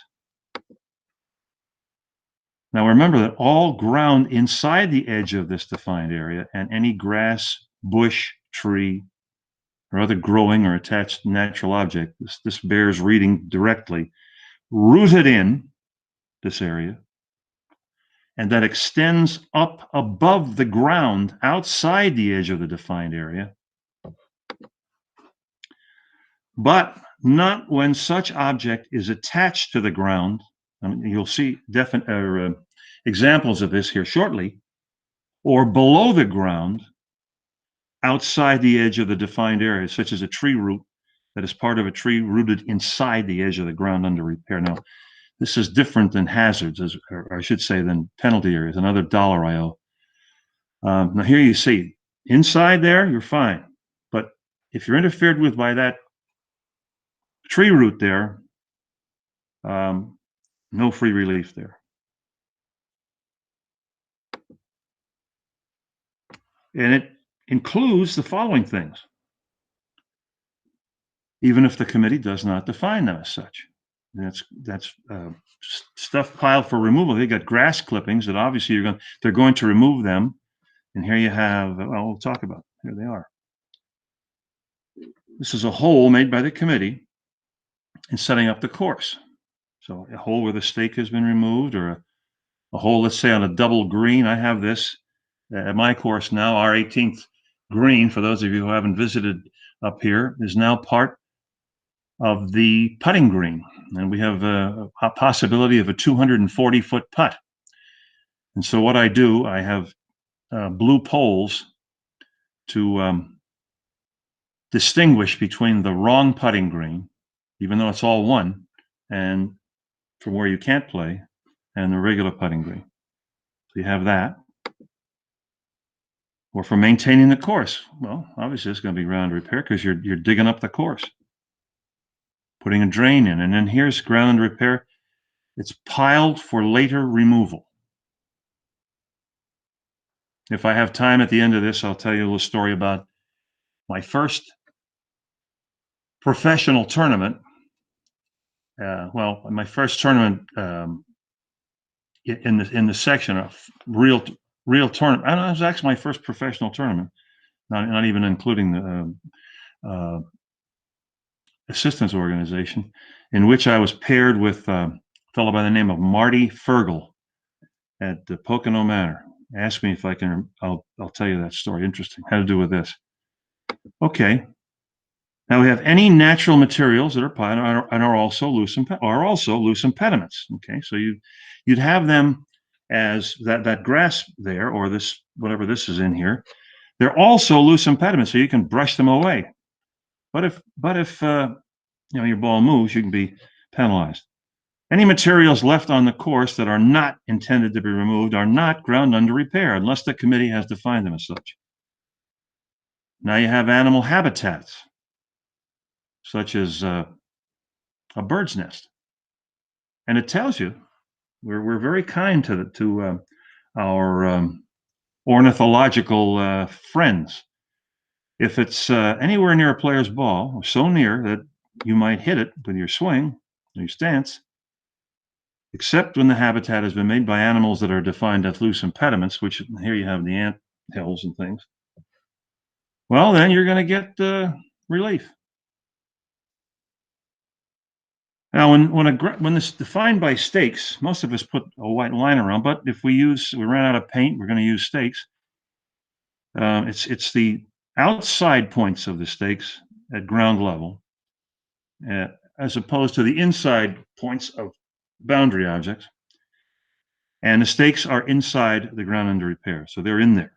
Now remember that all ground inside the edge of this defined area and any grass, bush, tree, or other growing or attached natural object, this bears reading directly, rooted in this area, and that extends up above the ground outside the edge of the defined area, but not when such object is attached to the ground. I mean, you'll see examples of this here shortly, or below the ground outside the edge of the defined area, such as a tree root that is part of a tree rooted inside the edge of the ground under repair. Now, this is different than hazards, or I should say, than penalty areas, another dollar I owe. Now here you see, inside there, you're fine. But if you're interfered with by that tree root there, no free relief there. And it includes the following things, even if the committee does not define them as such. That's stuff piled for removal. They got grass clippings that obviously they're going to remove them. And here you have, well, we'll talk about, here they are. This is a hole made by the committee in setting up the course. So a hole where the stake has been removed, or a hole, let's say on a double green. I have this at my course now. Our 18th green, for those of you who haven't visited up here, is now part of the putting green. And we have a possibility of a 240-foot putt. And so what I do, I have blue poles to distinguish between the wrong putting green, even though it's all one, and from where you can't play, and the regular putting green. So you have that. Or for maintaining the course. Well, obviously it's going to be ground repair because you're digging up the course, putting a drain in. And then here's ground repair. It's piled for later removal. If I have time at the end of this, I'll tell you a little story about my first professional tournament. Well, my first tournament in the section of real tournament. It was actually my first professional tournament, not even including the assistance organization, in which I was paired with a fellow by the name of Marty Fergal at the Pocono Manor. Ask me if I can. I'll tell you that story. Interesting. Had to do with this. Okay. Now we have any natural materials that are piled and are also loose impediments. Okay, so you'd have them as that grass there, or this, whatever this is in here. They're also loose impediments, so you can brush them away. But if your ball moves, you can be penalized. Any materials left on the course that are not intended to be removed are not ground under repair unless the committee has defined them as such. Now you have animal habitats, such as a bird's nest, and it tells you we're very kind to our ornithological friends. If it's anywhere near a player's ball, or so near that you might hit it with your swing, your stance, except when the habitat has been made by animals that are defined as loose impediments, which here you have the ant hills and things, well, then you're going to get relief. Now, when it's defined by stakes, most of us put a white line around, but if we ran out of paint, we're going to use stakes. It's the outside points of the stakes at ground level, as opposed to the inside points of boundary objects. And the stakes are inside the ground under repair, so they're in there.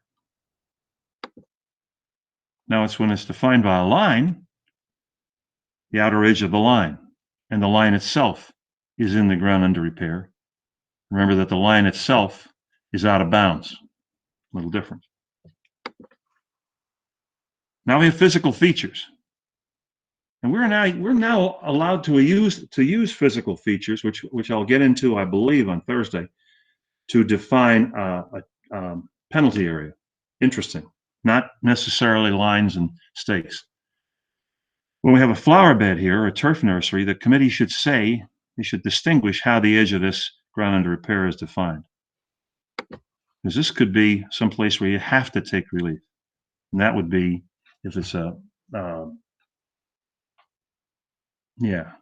Now it's when it's defined by a line, the outer edge of the line, and the line itself is in the ground under repair. Remember that the line itself is out of bounds. A little different. Now we have physical features, and we're now allowed to use physical features, which I'll get into, I believe, on Thursday, to define a penalty area. Interesting. Not necessarily lines and stakes. When we have a flower bed here, or a turf nursery, the committee should distinguish how the edge of this ground under repair is defined. Because this could be someplace where you have to take relief. And that would be if it's a, yeah,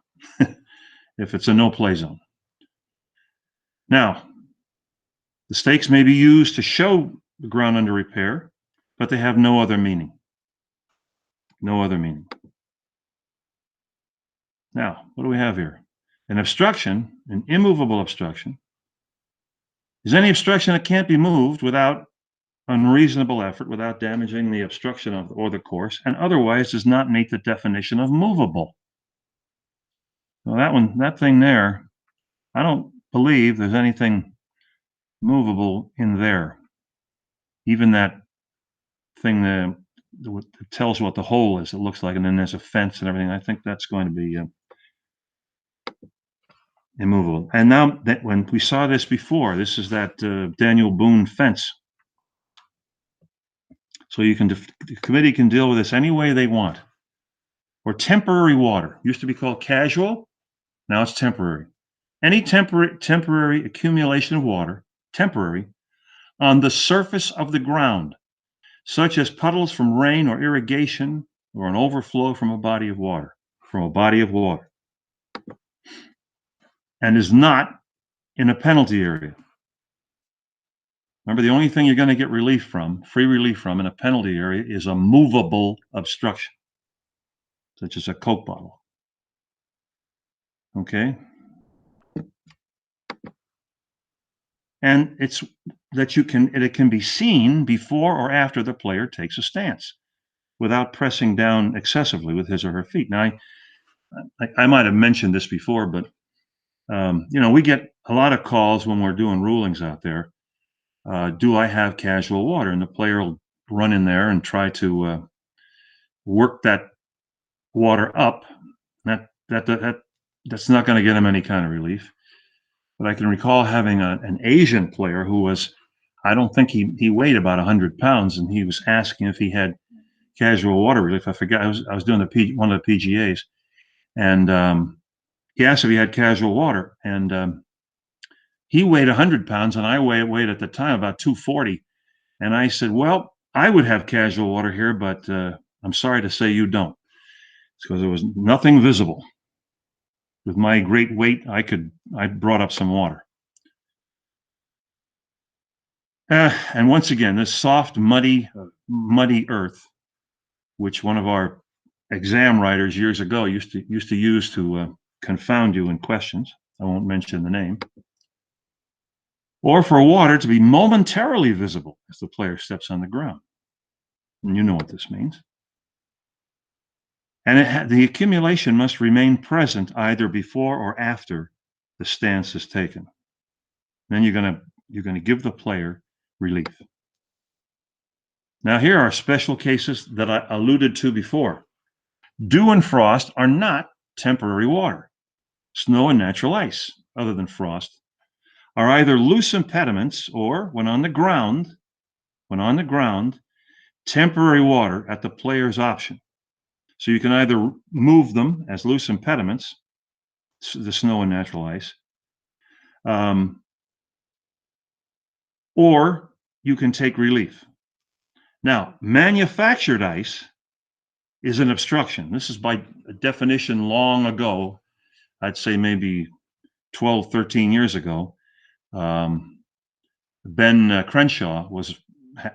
if it's a no-play zone. Now, the stakes may be used to show the ground under repair, but they have no other meaning. No other meaning. Now, what do we have here? An obstruction, an immovable obstruction, is any obstruction that can't be moved without unreasonable effort, without damaging the obstruction of or the course, and otherwise does not meet the definition of movable. Well, that thing there, I don't believe there's anything movable in there. Even that thing that tells what the hole is, it looks like, and then there's a fence and everything. I think that's going to be immovable. And now that when we saw this before, this is that Daniel Boone fence. So you can, the committee can deal with this any way they want. Or temporary water, used to be called casual, now it's temporary. Any temporary accumulation of water, temporary, on the surface of the ground, such as puddles from rain or irrigation, or an overflow from a body of water, and is not in a penalty area. Remember, the only thing you're going to get relief from, free relief from, in a penalty area is a movable obstruction, such as a Coke bottle. Okay? And it's that it can be seen before or after the player takes a stance without pressing down excessively with his or her feet. Now, I might have mentioned this before, but we get a lot of calls when we're doing rulings out there. Do I have casual water? And the player will run in there and try to work that water up. That's not going to get him any kind of relief. But I can recall having an Asian player who was, I don't think he weighed about 100 pounds, and he was asking if he had casual water relief. I forgot. I was doing one of the PGAs, and he asked if he had casual water, and he weighed 100 pounds, and I weighed at the time about 240. And I said, well, I would have casual water here, but I'm sorry to say you don't. It's because there was nothing visible. With my great weight, I brought up some water. And once again, this soft, muddy earth, which one of our exam writers years ago used to use to confound you in questions. I won't mention the name. Or for water to be momentarily visible as the player steps on the ground. And you know what this means. And the accumulation must remain present either before or after the stance is taken. Then you're going to give the player relief. Now, here are special cases that I alluded to before. Dew and frost are not temporary water. Snow and natural ice, other than frost, are either loose impediments or, when on the ground, temporary water at the player's option. So you can either move them as loose impediments, the snow and natural ice, or you can take relief. Now, manufactured ice is an obstruction. This is by definition long ago, I'd say maybe 12, 13 years ago. Ben Crenshaw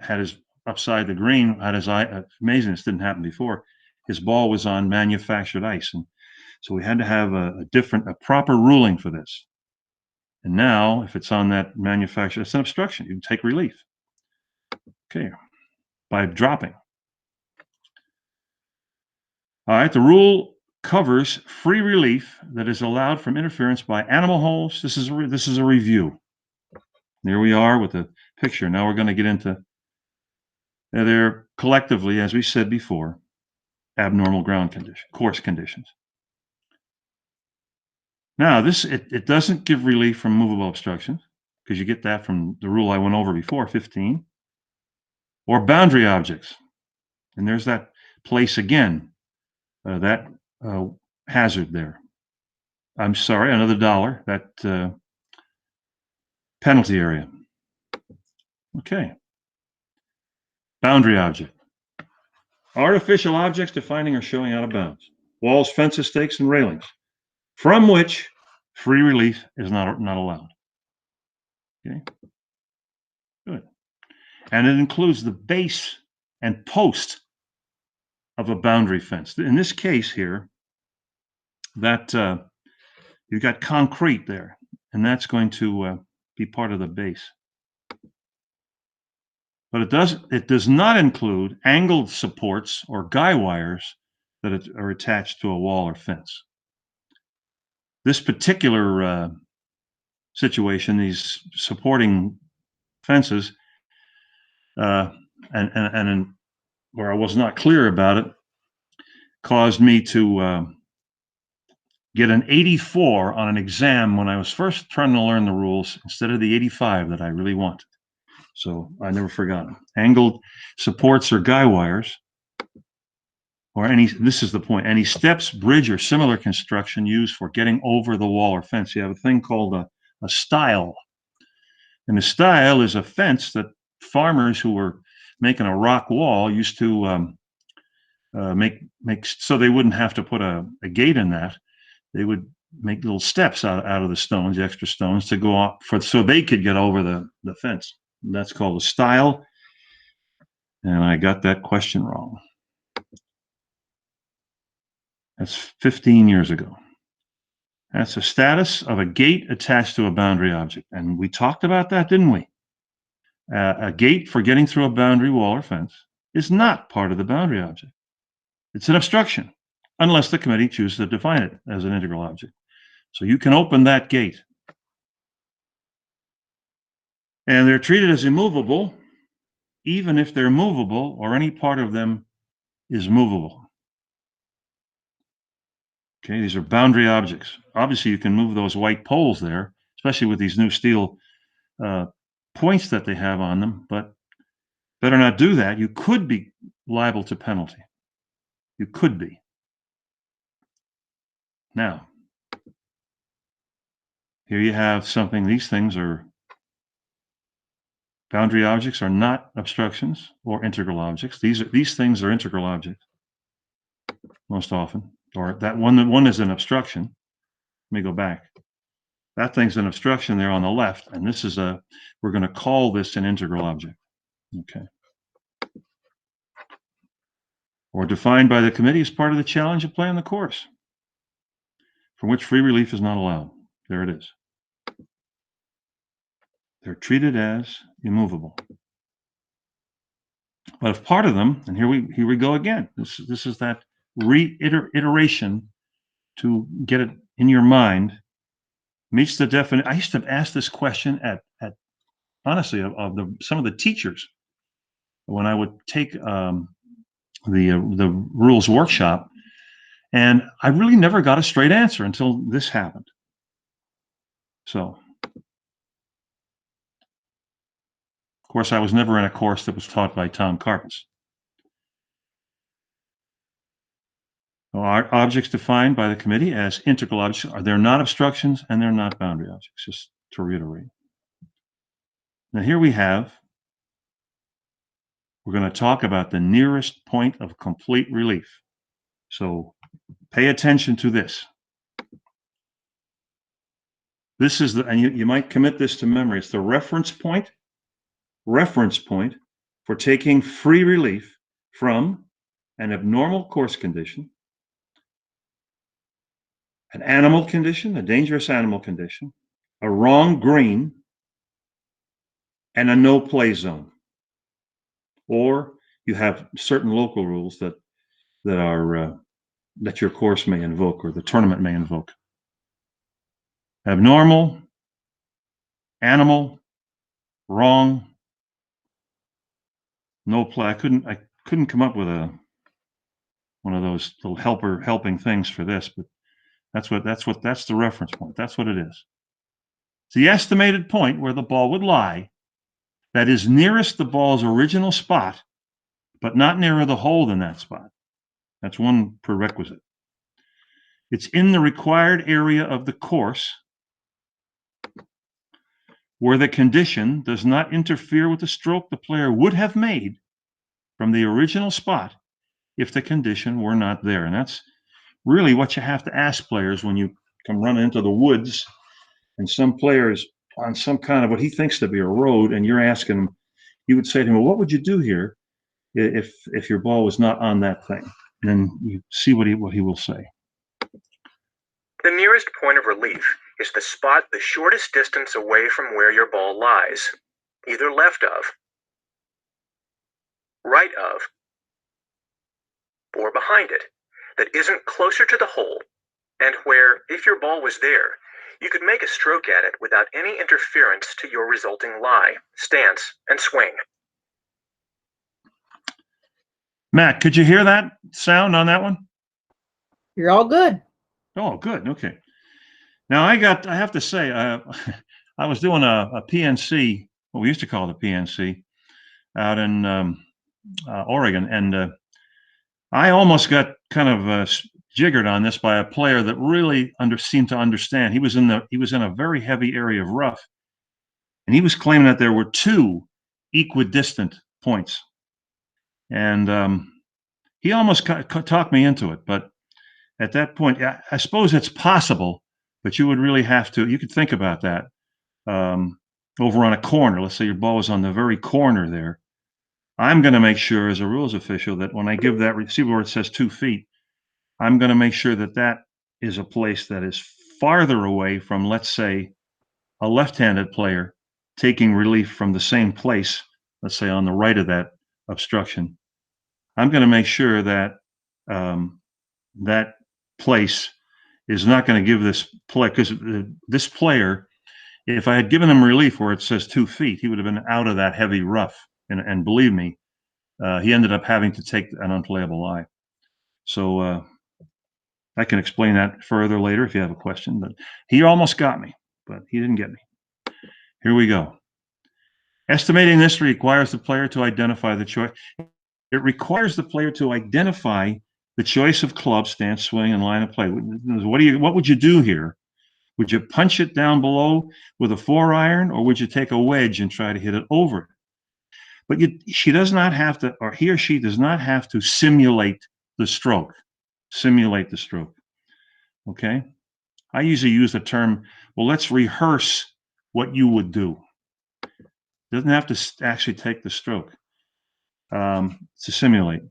had his upside the green, had his eye, amazing, this didn't happen before. His ball was on manufactured ice. And so we had to have a proper ruling for this. And now, if it's on that manufactured, it's an obstruction. You can take relief. Okay, by dropping. All right, the rule covers free relief that is allowed from interference by animal holes. This is a review. There we are with the picture. Now we're going to get into they're collectively, as we said before, abnormal course conditions. Now, it doesn't give relief from movable obstructions, because you get that from the rule I went over before, 15, or boundary objects. And there's that place again, that hazard there. I'm sorry, another $1, that penalty area. Okay. Boundary object. Artificial objects defining or showing out of bounds. Walls, fences, stakes, and railings, from which free relief is not allowed. Okay. Good. And it includes the base and post of a boundary fence. In this case here, that you've got concrete there, and that's going to be part of the base. But it does not include angled supports or guy wires that are attached to a wall or fence. This particular situation, these supporting fences, and where I was not clear about it, caused me to get an 84 on an exam when I was first trying to learn the rules instead of the 85 that I really wanted. So I never forgot them. Angled supports or guy wires, or this is the point, any steps, bridge, or similar construction used for getting over the wall or fence. You have a thing called a stile. And a stile is a fence that farmers who were making a rock wall used to make so they wouldn't have to put a gate in that. They would make little steps out of the stones, the extra stones, to go up so they could get over the fence. And that's called a stile. And I got that question wrong. That's 15 years ago. That's the status of a gate attached to a boundary object. And we talked about that, didn't we? A gate for getting through a boundary wall or fence is not part of the boundary object. It's an obstruction, unless the committee chooses to define it as an integral object. So you can open that gate. And they're treated as immovable, even if they're movable or any part of them is movable. Okay, these are boundary objects. Obviously, you can move those white poles there, especially with these new steel points that they have on them, but better not do that. You could be liable to penalty. You could be. Now, here you have something. These things are boundary objects are not obstructions or integral objects. These things are integral objects most often, or that one is an obstruction. Let me go back. That thing's an obstruction there on the left, and this is we're going to call this an integral object. Okay. Or defined by the committee as part of the challenge of playing the course, from which free relief is not allowed. There it is. They're treated as immovable. But if part of them, and here we go again. This is that reiteration to get it in your mind, meets the definition. I used to ask this question at honestly of some of the teachers when I would take the rules workshop, and I really never got a straight answer until this happened. So, of course, I was never in a course that was taught by Tom Carpus. Are objects defined by the committee as integral objects? They're not obstructions and they're not boundary objects, just to reiterate. Now here we're going to talk about the nearest point of complete relief. So pay attention to this. This is and you might commit this to memory. It's the reference point for taking free relief from an abnormal course condition, an animal condition, a dangerous animal condition, a wrong green, and a no play zone. Or you have certain local rules that your course may invoke or the tournament may invoke. Abnormal, animal, wrong, no play. I couldn't come up with one of those little helping things for this, but that's the reference point. That's what it is. It's the estimated point where the ball would lie that is nearest the ball's original spot, but not nearer the hole than that spot. That's one prerequisite. It's in the required area of the course where the condition does not interfere with the stroke the player would have made from the original spot if the condition were not there. And that's really what you have to ask players when you come running into the woods and some player's on some kind of what he thinks to be a road, and you're asking him, you would say to him, well, what would you do here if your ball was not on that thing? And then you see what he will say. The nearest point of relief is the spot the shortest distance away from where your ball lies, either left of, right of, or behind it, that isn't closer to the hole, and where, if your ball was there, you could make a stroke at it without any interference to your resulting lie, stance, and swing. Matt, could you hear that sound on that one? You're all good. Oh, good. Okay. Now I have to say, I was doing a PNC, what we used to call the PNC, out in Oregon, and I almost got kind of jiggered on this by a player that really seemed to understand. He was in a very heavy area of rough, and he was claiming that there were two equidistant points, and he almost talked me into it. But at that point, I suppose it's possible, but you would really have to. You could think about that over on a corner. Let's say your ball is on the very corner there. I'm going to make sure, as a rules official, that when I give that receiver where it says 2 feet, I'm going to make sure that that is a place that is farther away from, let's say, a left-handed player taking relief from the same place, let's say on the right of that obstruction. I'm going to make sure that that place is not going to give this play, because this player, if I had given him relief where it says 2 feet, he would have been out of that heavy rough. And believe me, he ended up having to take an unplayable lie. So I can explain that further later if you have a question. But he almost got me, but he didn't get me. Here we go. Estimating this requires the player to identify the choice. It requires the player to identify the choice of club, stance, swing, and line of play. What would you do here? Would you punch it down below with a 4-iron, or would you take a wedge and try to hit it over it? But she does not have to, or he or she does not have to simulate the stroke. Simulate the stroke. Okay? I usually use the term, well, let's rehearse what you would do. Doesn't have to actually take the stroke to simulate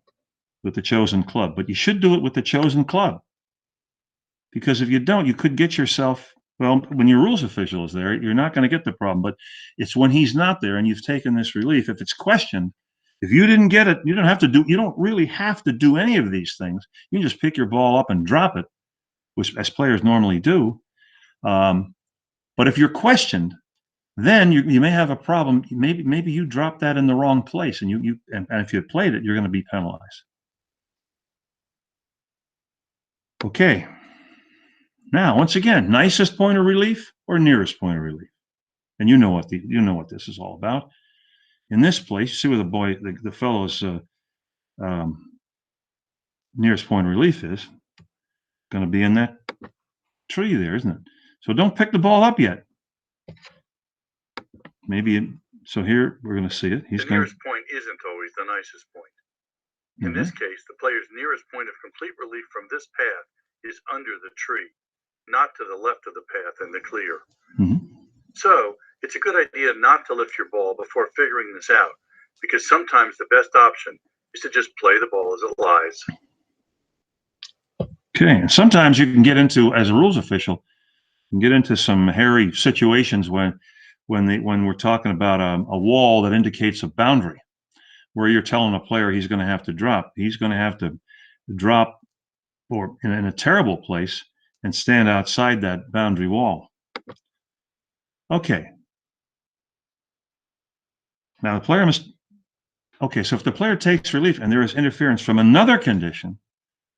with the chosen club. But you should do it with the chosen club. Because if you don't, you could get yourself, well, when your rules official is there, you're not going to get the problem. But it's when he's not there and you've taken this relief, if it's questioned, if you didn't get it, you don't really have to do any of these things. You can just pick your ball up and drop it, which as players normally do. But if you're questioned, then you may have a problem. Maybe you dropped that in the wrong place, and if you had played it, you're going to be penalized. Okay. Now, once again, nicest point of relief or nearest point of relief, and you know what this is all about. In this place, you see where the fellow's nearest point of relief is going to be in that tree there, isn't it? So don't pick the ball up yet. So here we're going to see it. The nearest point isn't always the nicest point. In this case, the player's nearest point of complete relief from this path is under the tree, not to the left of the path in the clear. So it's a good idea not to lift your ball before figuring this out, because sometimes the best option is to just play the ball as it lies. Okay, and sometimes you can get into, as a rules official, you can get into some hairy situations when we're talking about a wall that indicates a boundary, where you're telling a player he's going to have to drop. He's going to have to drop, or in a terrible place, and stand outside that boundary wall. Okay. Now the player must. Okay, so if the player takes relief and there is interference from another condition,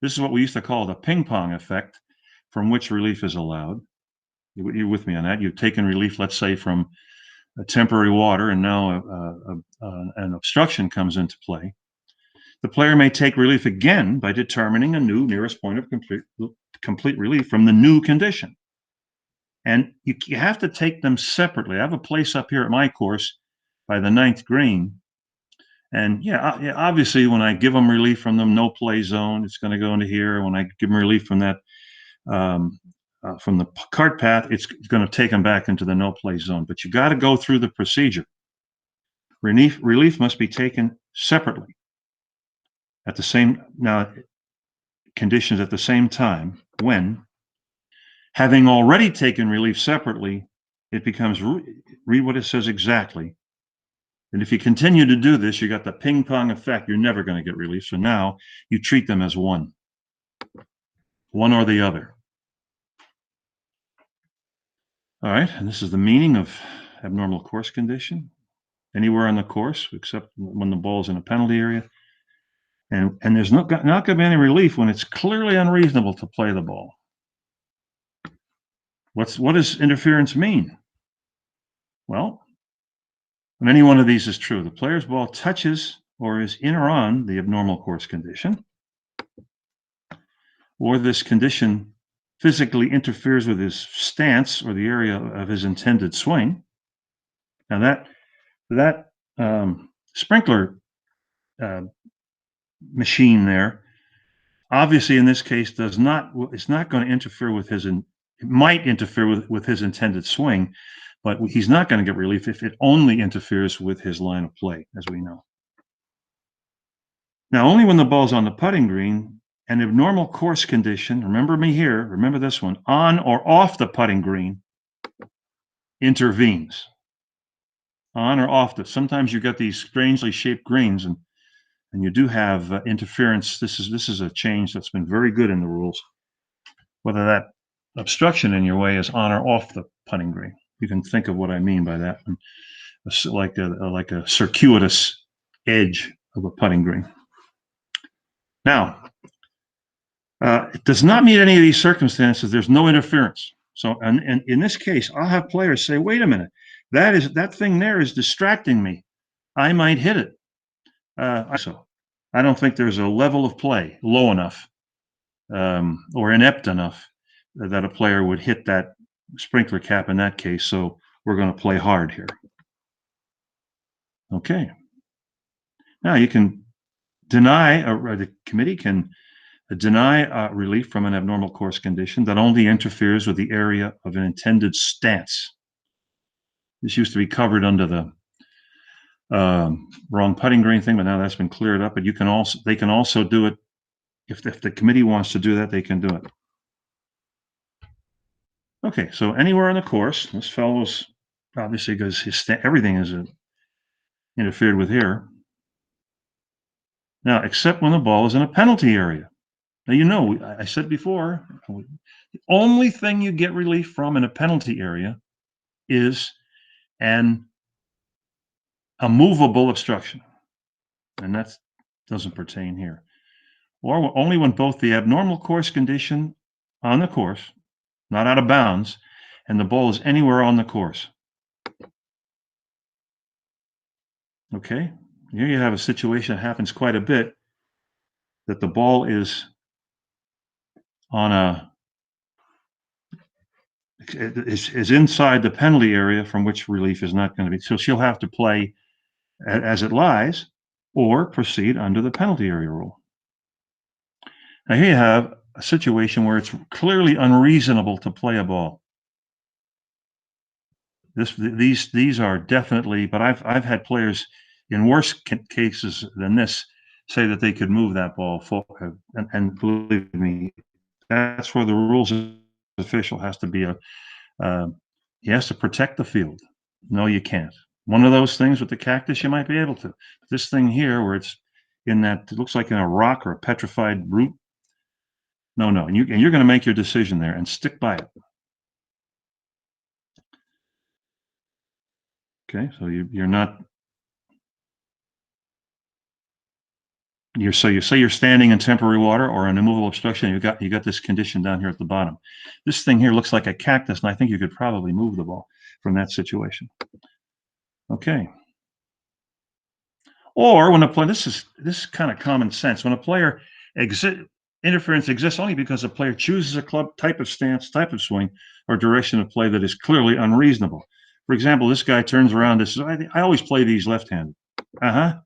this is what we used to call the ping pong effect, from which relief is allowed. You're with me on that. You've taken relief, let's say, from a temporary water, and now an obstruction comes into play. The player may take relief again by determining a new nearest point of complete relief from the new condition. And you have to take them separately. I have a place up here at my course by the 9th green. And yeah, obviously when I give them relief from the no play zone, it's going to go into here. When I give them relief from that, from the cart path, it's going to take them back into the no play zone. But you got to go through the procedure. Relief must be taken separately at the same conditions at the same time. When having already taken relief separately, it becomes read what it says exactly. And if you continue to do this, you got the ping pong effect. You're never going to get relief. So now you treat them as one or the other. All right, and this is the meaning of abnormal course condition. Anywhere on the course except when the ball is in a penalty area. And there's not going to be any relief when it's clearly unreasonable to play the ball. What does interference mean? Well, when any one of these is true, the player's ball touches or is in or on the abnormal course condition, or this condition physically interferes with his stance or the area of his intended swing. Now that sprinkler machine there, obviously in this case it's not going to interfere with it might interfere with his intended swing, but he's not going to get relief if it only interferes with his line of play, as we know. Now, only when the ball's on the putting green, an abnormal course condition, remember me here, remember this one, on or off the putting green, intervenes. On or off sometimes you get these strangely shaped greens, and you do have interference. This is a change that's been very good in the rules. Whether that obstruction in your way is on or off the putting green, you can think of what I mean by that, like a circuitous edge of a putting green. Now, it does not meet any of these circumstances. There's no interference. So, and in this case, I'll have players say, "Wait a minute, that thing there is distracting me. I might hit it." So, I don't think there's a level of play low enough or inept enough that a player would hit that sprinkler cap in that case. So, we're going to play hard here. Okay. Now you can deny, or the committee can deny relief from an abnormal course condition that only interferes with the area of an intended stance. This used to be covered under the wrong putting green thing, but now that's been cleared up. But they can also do it if the committee wants to do that. They can do it. Okay, so anywhere on the course, this fellow's obviously because everything is interfered with here. Now, except when the ball is in a penalty area. Now, I said before, the only thing you get relief from in a penalty area is a movable obstruction. And that doesn't pertain here. Or only when both the abnormal course condition on the course, not out of bounds, and the ball is anywhere on the course. Okay, here you have a situation that happens quite a bit, that the ball is is inside the penalty area from which relief is not going to be. So she'll have to play as it lies or proceed under the penalty area rule. Now here you have a situation where it's clearly unreasonable to play a ball. These are definitely, but I've had players in worse cases than this say that they could move that ball forward, and believe me, that's where the rules official has to be he has to protect the field. No, you can't. One of those things with the cactus, you might be able to. But this thing here, where it's in that, it looks like in a rock or a petrified root. No, and you're going to make your decision there and stick by it. Okay, so you're not. You say you're standing in temporary water or an immovable obstruction. You got this condition down here at the bottom. This thing here looks like a cactus, and I think you could probably move the ball from that situation. Okay. Or when a player, this is kind of common sense. When a player interference exists only because a player chooses a club type of stance, type of swing, or direction of play that is clearly unreasonable. For example, this guy turns around and says, I always play these left-handed. Uh-huh.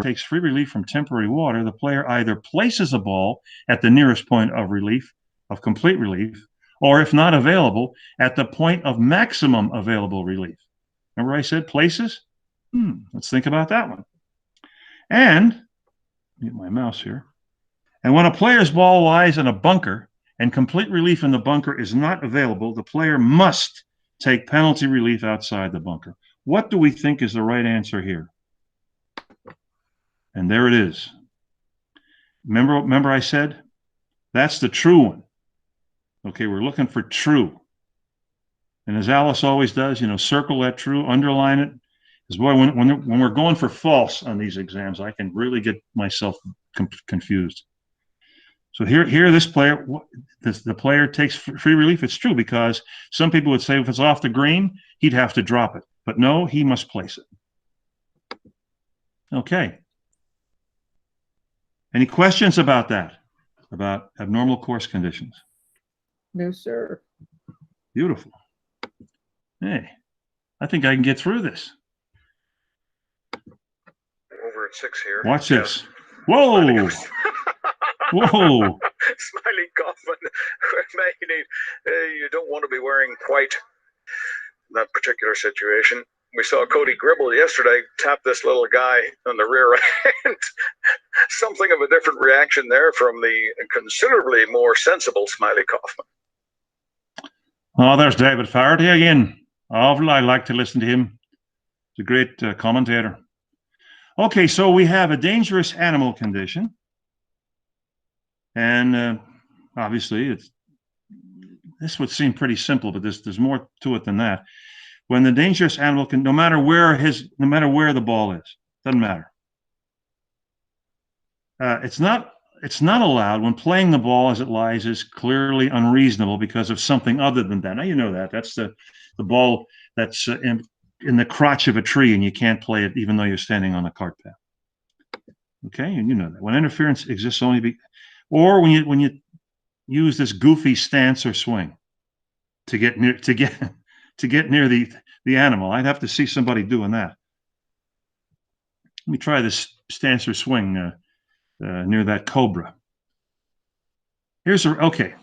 takes free relief from temporary water, the player either places a ball at the nearest point of relief, of complete relief, or if not available, at the point of maximum available relief. Remember I said places? Let's think about that one. And, get my mouse here. And when a player's ball lies in a bunker and complete relief in the bunker is not available, the player must take penalty relief outside the bunker. What do we think is the right answer here? And there it is. Remember I said that's the true one. Okay, we're looking for true. And as Alice always does, circle that true, underline it. Because boy, when we're going for false on these exams, I can really get myself confused. So here, this player, the player takes free relief. It's true, because some people would say if it's off the green, he'd have to drop it. But no, he must place it. Okay. Any questions about that? About abnormal course conditions? No, sir. Beautiful. Hey, I think I can get through this. Over at 6 here. Watch this. Whoa! Whoa! Smiley Kaufman. You don't want to be wearing white in that particular situation. We saw Cody Gribble yesterday tap this little guy on the rear end. Something of a different reaction there from the considerably more sensible Smiley Kaufman. Oh, there's David Faraday again. Oh, I like to listen to him. He's a great commentator. Okay, so we have a dangerous animal condition. And obviously, this would seem pretty simple, but there's more to it than that. When the dangerous animal can, no matter where the ball is, doesn't matter. It's not allowed when playing the ball as it lies is clearly unreasonable because of something other than that. Now you know that. That's the ball that's in the crotch of a tree, and you can't play it even though you're standing on a cart path. Okay, and you know that. When interference exists only or when you use this goofy stance or swing to get near the animal. I'd have to see somebody doing that. Let me try this stance or swing near that cobra. Okay.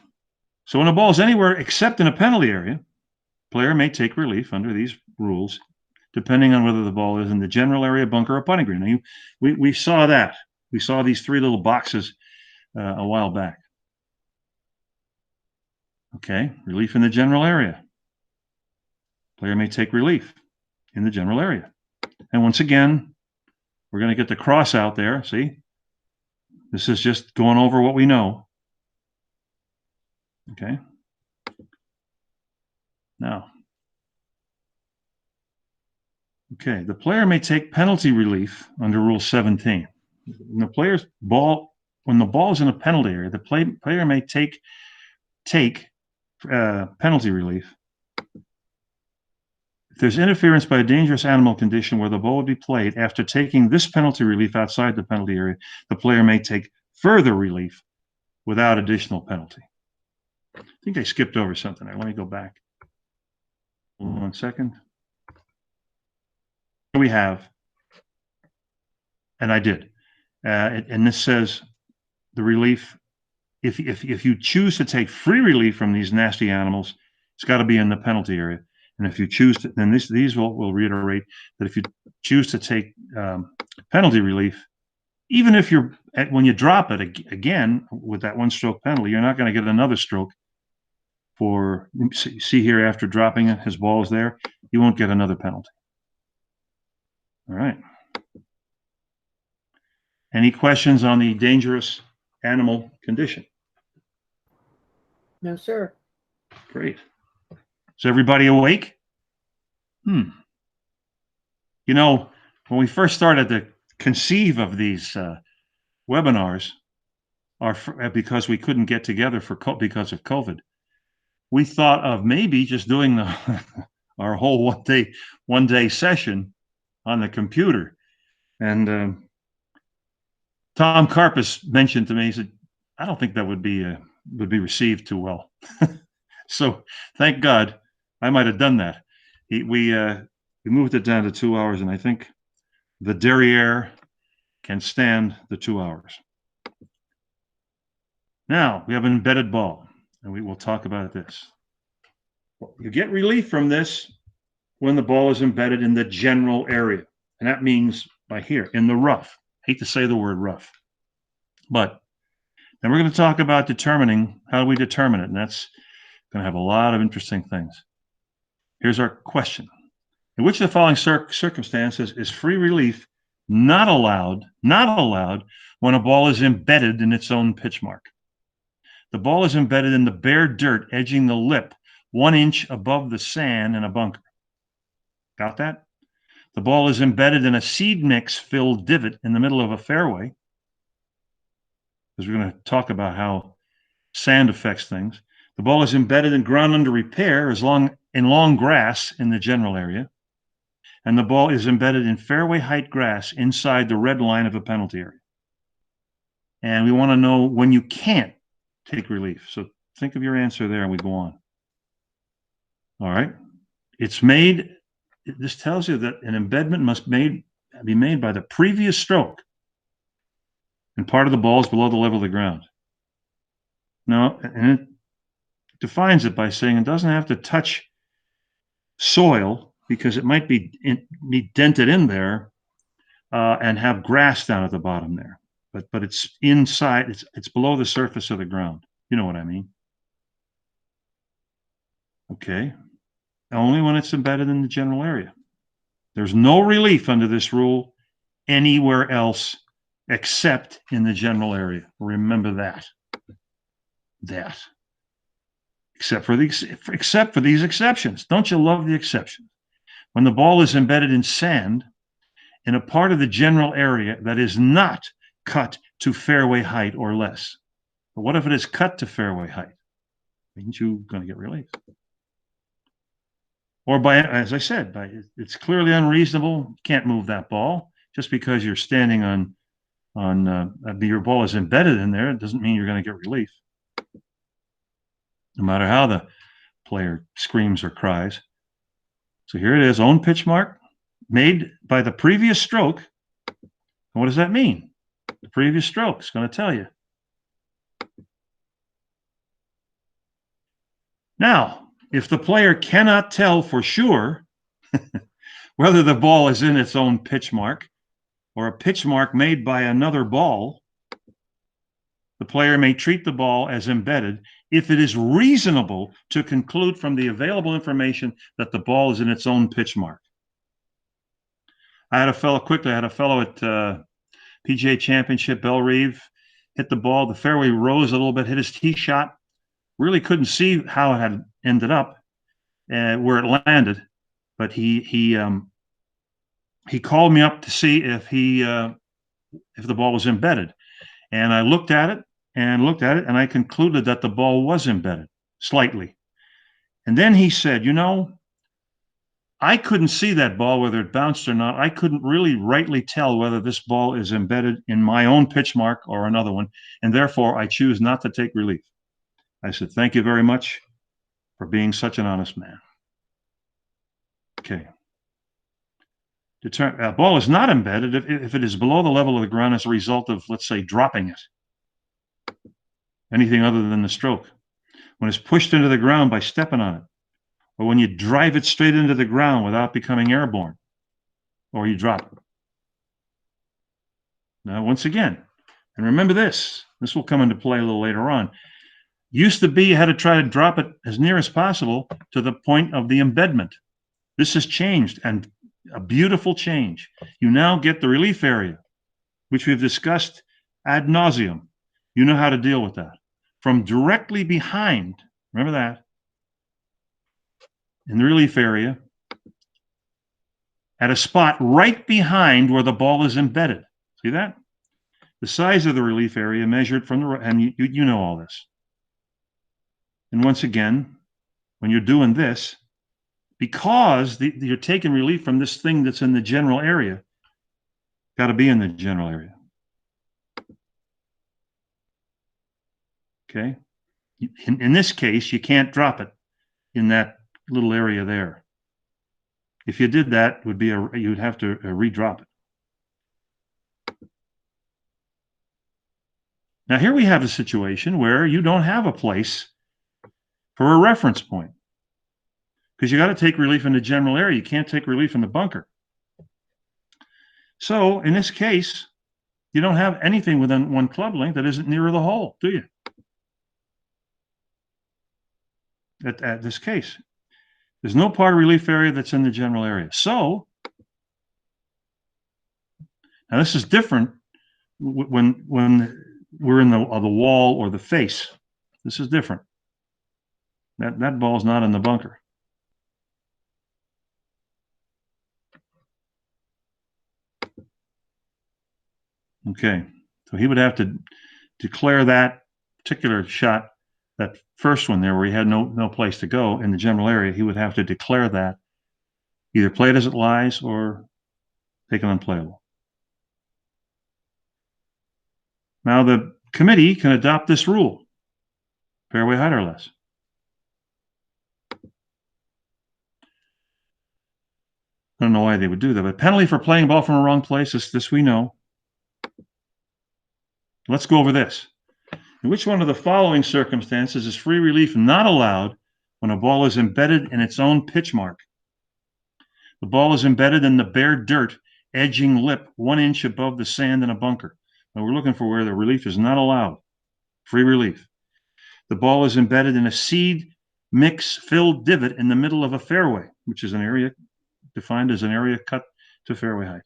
So when a ball is anywhere except in a penalty area, player may take relief under these rules, depending on whether the ball is in the general area, bunker, or putting green. Now, we saw that. We saw these three little boxes a while back. Okay, relief in the general area. Player may take relief in the general area. And once again, we're going to get the cross out there. See? This is just going over what we know. Okay. Now. Okay, the player may take penalty relief under Rule 17. When the ball is in a penalty area, the player may take penalty relief. If there's interference by a dangerous animal condition where the ball would be played after taking this penalty relief outside the penalty area, the player may take further relief without additional penalty. I think I skipped over something there. Let me go back. Hold on 1 second. We have, and I did, and this says the relief, if you choose to take free relief from these nasty animals, it's got to be in the penalty area. And if you choose to, then these will reiterate that if you choose to take penalty relief, even if when you drop it again with that 1-stroke penalty, you're not going to get another stroke. See here, after dropping it, his ball is there, you won't get another penalty. All right. Any questions on the dangerous animal condition? No, sir. Great. Is everybody awake? You know, when we first started to conceive of these webinars, because we couldn't get together because of COVID, we thought of maybe just doing our whole one day session on the computer. And Tom Karpus mentioned to me, he said, I don't think that would be received too well. So thank God I might have done that. We moved it down to 2 hours, and I think the derriere can stand the 2 hours. Now, we have an embedded ball, and we will talk about this. You get relief from this when the ball is embedded in the general area. And that means by here, in the rough. I hate to say the word rough. But then we're going to talk about determining how do we determine it. And that's going to have a lot of interesting things. Here's our question. In which of the following circumstances is free relief not allowed when a ball is embedded in its own pitch mark? The ball is embedded in the bare dirt edging the lip 1 inch above the sand in a bunker. Got that? The ball is embedded in a seed mix filled divot in the middle of a fairway, because we're going to talk about how sand affects things. The ball is embedded in ground under repair in long grass in the general area. And the ball is embedded in fairway height grass inside the red line of a penalty area. And we want to know when you can't take relief. So think of your answer there and we go on. All right. It's made, this tells you that an embedment must be made by the previous stroke. And part of the ball is below the level of the ground. Now, and it defines it by saying it doesn't have to touch soil, because it might be dented in there and have grass down at the bottom there. But it's inside, it's below the surface of the ground. You know what I mean? Okay. Only when it's embedded in the general area. There's no relief under this rule anywhere else except in the general area. Remember that. Except for these exceptions. Don't you love the exceptions? When the ball is embedded in sand in a part of the general area that is not cut to fairway height or less. But what if it is cut to fairway height? Means you're going to get relief. Or by, as I said, it's clearly unreasonable. You can't move that ball just because you're standing on your ball is embedded in there. It doesn't mean you're going to get relief. No matter how the player screams or cries. So here it is, own pitch mark, made by the previous stroke. And what does that mean? The previous stroke is going to tell you. Now, if the player cannot tell for sure whether the ball is in its own pitch mark or a pitch mark made by another ball, the player may treat the ball as embedded if it is reasonable to conclude from the available information that the ball is in its own pitch mark. I had a fellow at PGA Championship, Bell Reeve, hit the ball. The fairway rose a little bit, hit his tee shot. Really couldn't see how it had ended up, where it landed. But he called me up to see if the ball was embedded. And I looked at it, and I concluded that the ball was embedded slightly. And then he said, you know, I couldn't see that ball, whether it bounced or not. I couldn't really rightly tell whether this ball is embedded in my own pitch mark or another one, and therefore I choose not to take relief. I said, thank you very much for being such an honest man. Okay. A ball is not embedded if it is below the level of the ground as a result of, let's say, dropping it. Anything other than the stroke. When it's pushed into the ground by stepping on it, or when you drive it straight into the ground without becoming airborne, or you drop it. Now, once again, and remember this will come into play a little later on. Used to be you had to try to drop it as near as possible to the point of the embedment. This has changed, and a beautiful change. You now get the relief area, which we've discussed ad nauseum. You know how to deal with that. From directly behind, remember that, in the relief area, at a spot right behind where the ball is embedded. See that? The size of the relief area measured from the, and you know all this. And once again, when you're doing this, because you're taking relief from this thing that's in the general area, got to be in the general area. Okay? In this case, you can't drop it in that little area there. If you did that, you'd have to redrop it. Now here we have a situation where you don't have a place for a reference point because you got to take relief in the general area. You can't take relief in the bunker. So in this case, you don't have anything within one club length that isn't nearer the hole, do you? At this case, there's no part of relief area that's in the general area. So now this is different when we're in the wall or the face. This is different. That ball's not in the bunker. Okay, so he would have to declare that particular shot, that first one there where he had no place to go in the general area. He would have to declare that, either play it as it lies or take it unplayable. Now the committee can adopt this rule, fairway height or less. I don't know why they would do that, but penalty for playing a ball from a wrong place, this we know. Let's go over this. In which one of the following circumstances is free relief not allowed when a ball is embedded in its own pitch mark? The ball is embedded in the bare dirt, edging lip 1 inch above the sand in a bunker. Now we're looking for where the relief is not allowed. Free relief. The ball is embedded in a seed mix-filled divot in the middle of a fairway, which is an area defined as an area cut to fairway height.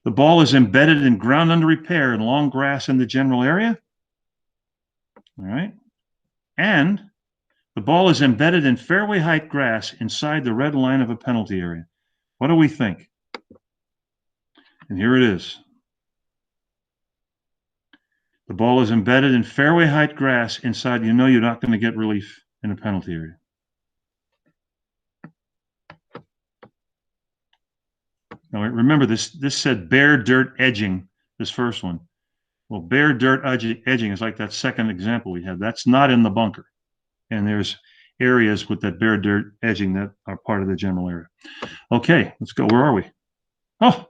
The ball is embedded in ground under repair and long grass in the general area. All right. And the ball is embedded in fairway height grass inside the red line of a penalty area. What do we think? And here it is. The ball is embedded in fairway height grass inside. You know you're not going to get relief in a penalty area. Now remember, this said bare dirt edging, this first one. Well, bare dirt edging is like that second example we had. That's not in the bunker. And there's areas with that bare dirt edging that are part of the general area. Okay, let's go. Where are we? Oh,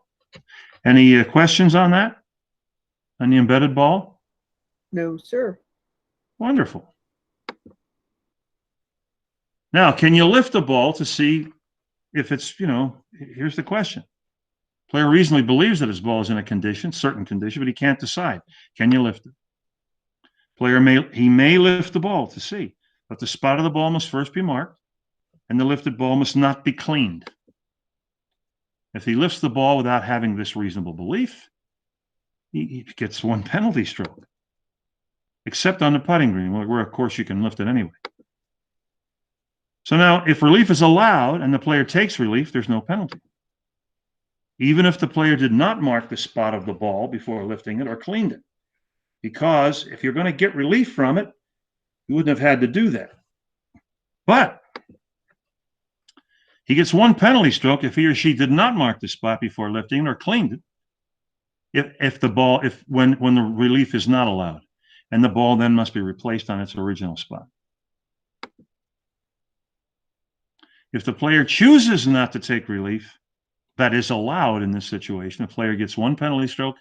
any questions on that? On the embedded ball? No, sir. Wonderful. Now, can you lift the ball to see if it's, here's the question. Player reasonably believes that his ball is in a certain condition, but he can't decide. Can you lift it? Player may lift the ball to see, but the spot of the ball must first be marked, and the lifted ball must not be cleaned. If he lifts the ball without having this reasonable belief, he gets 1 penalty stroke, except on the putting green, where of course you can lift it anyway. So now, if relief is allowed and the player takes relief, there's no penalty. Even if the player did not mark the spot of the ball before lifting it or cleaned it. Because if you're going to get relief from it, you wouldn't have had to do that. But he gets 1 penalty stroke if he or she did not mark the spot before lifting it or cleaned it. When the relief is not allowed, and the ball then must be replaced on its original spot. If the player chooses not to take relief, that is allowed in this situation. The player gets 1 penalty stroke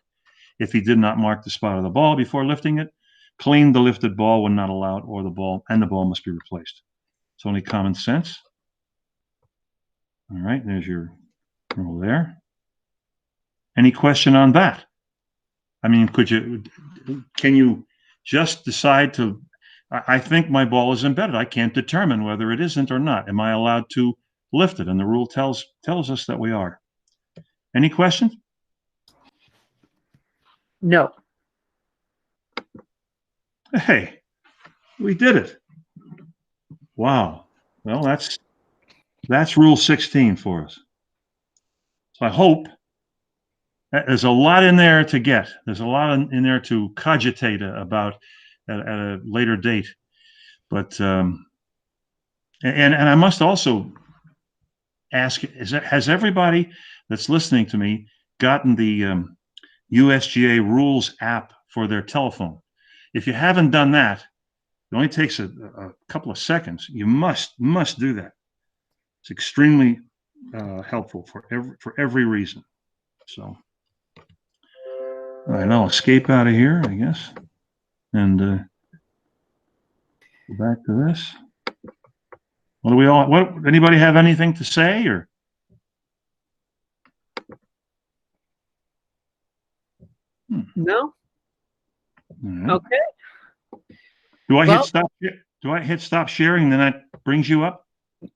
if he did not mark the spot of the ball before lifting it, cleaned the lifted ball when not allowed, or the ball must be replaced. It's only common sense. All right, there's your rule there. Any question on that? I mean, can you just decide to, I think my ball is embedded. I can't determine whether it isn't or not. Am I allowed to lift it? And the rule tells us that we are. Any questions? No. Hey, we did it. Wow. Well, that's rule 16 for us. So I hope there's a lot in there to get. There's a lot in there to cogitate about at a later date. But and I must also ask, has everybody that's listening to me gotten the USGA rules app for their telephone? If you haven't done that, it only takes a couple of seconds. You must do that. It's extremely helpful for every reason. So, all right, I'll escape out of here, I guess. and go back to this. What do we all? What? Anybody have anything to say or? No? Right. Okay. Do I Well- hit stop? Do I hit stop sharing? Then that brings you up.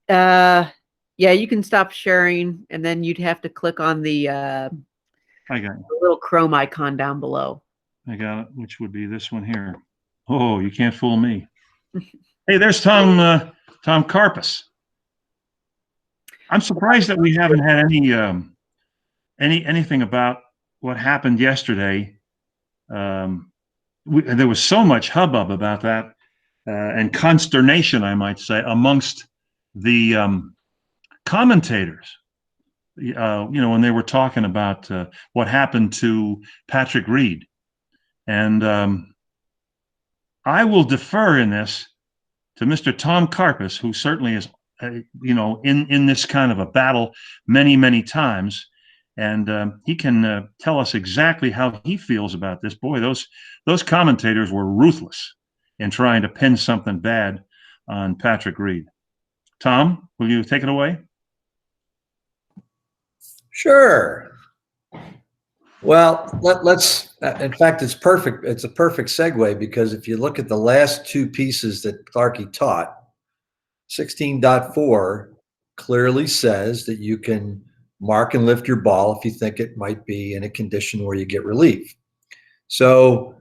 Yeah, you can stop sharing, and then you'd have to click on the I got it. little Chrome icon down below. I got it. Which would be this one here. Oh, you can't fool me. Hey, there's Tom Karpus. I'm surprised that we haven't had anything about what happened yesterday. There was so much hubbub about that and consternation, I might say, amongst the commentators. When they were talking about what happened to Patrick Reed, and I will defer in this to Mr. Tom Karpus, who certainly is, in this kind of a battle many times, and he can tell us exactly how he feels about this. Boy, those commentators were ruthless in trying to pin something bad on Patrick Reed. Tom, will you take it away? Sure. Well, let's. In fact, it's perfect. It's a perfect segue, because if you look at the last two pieces that Clarky taught, 16.4 clearly says that you can mark and lift your ball if you think it might be in a condition where you get relief. So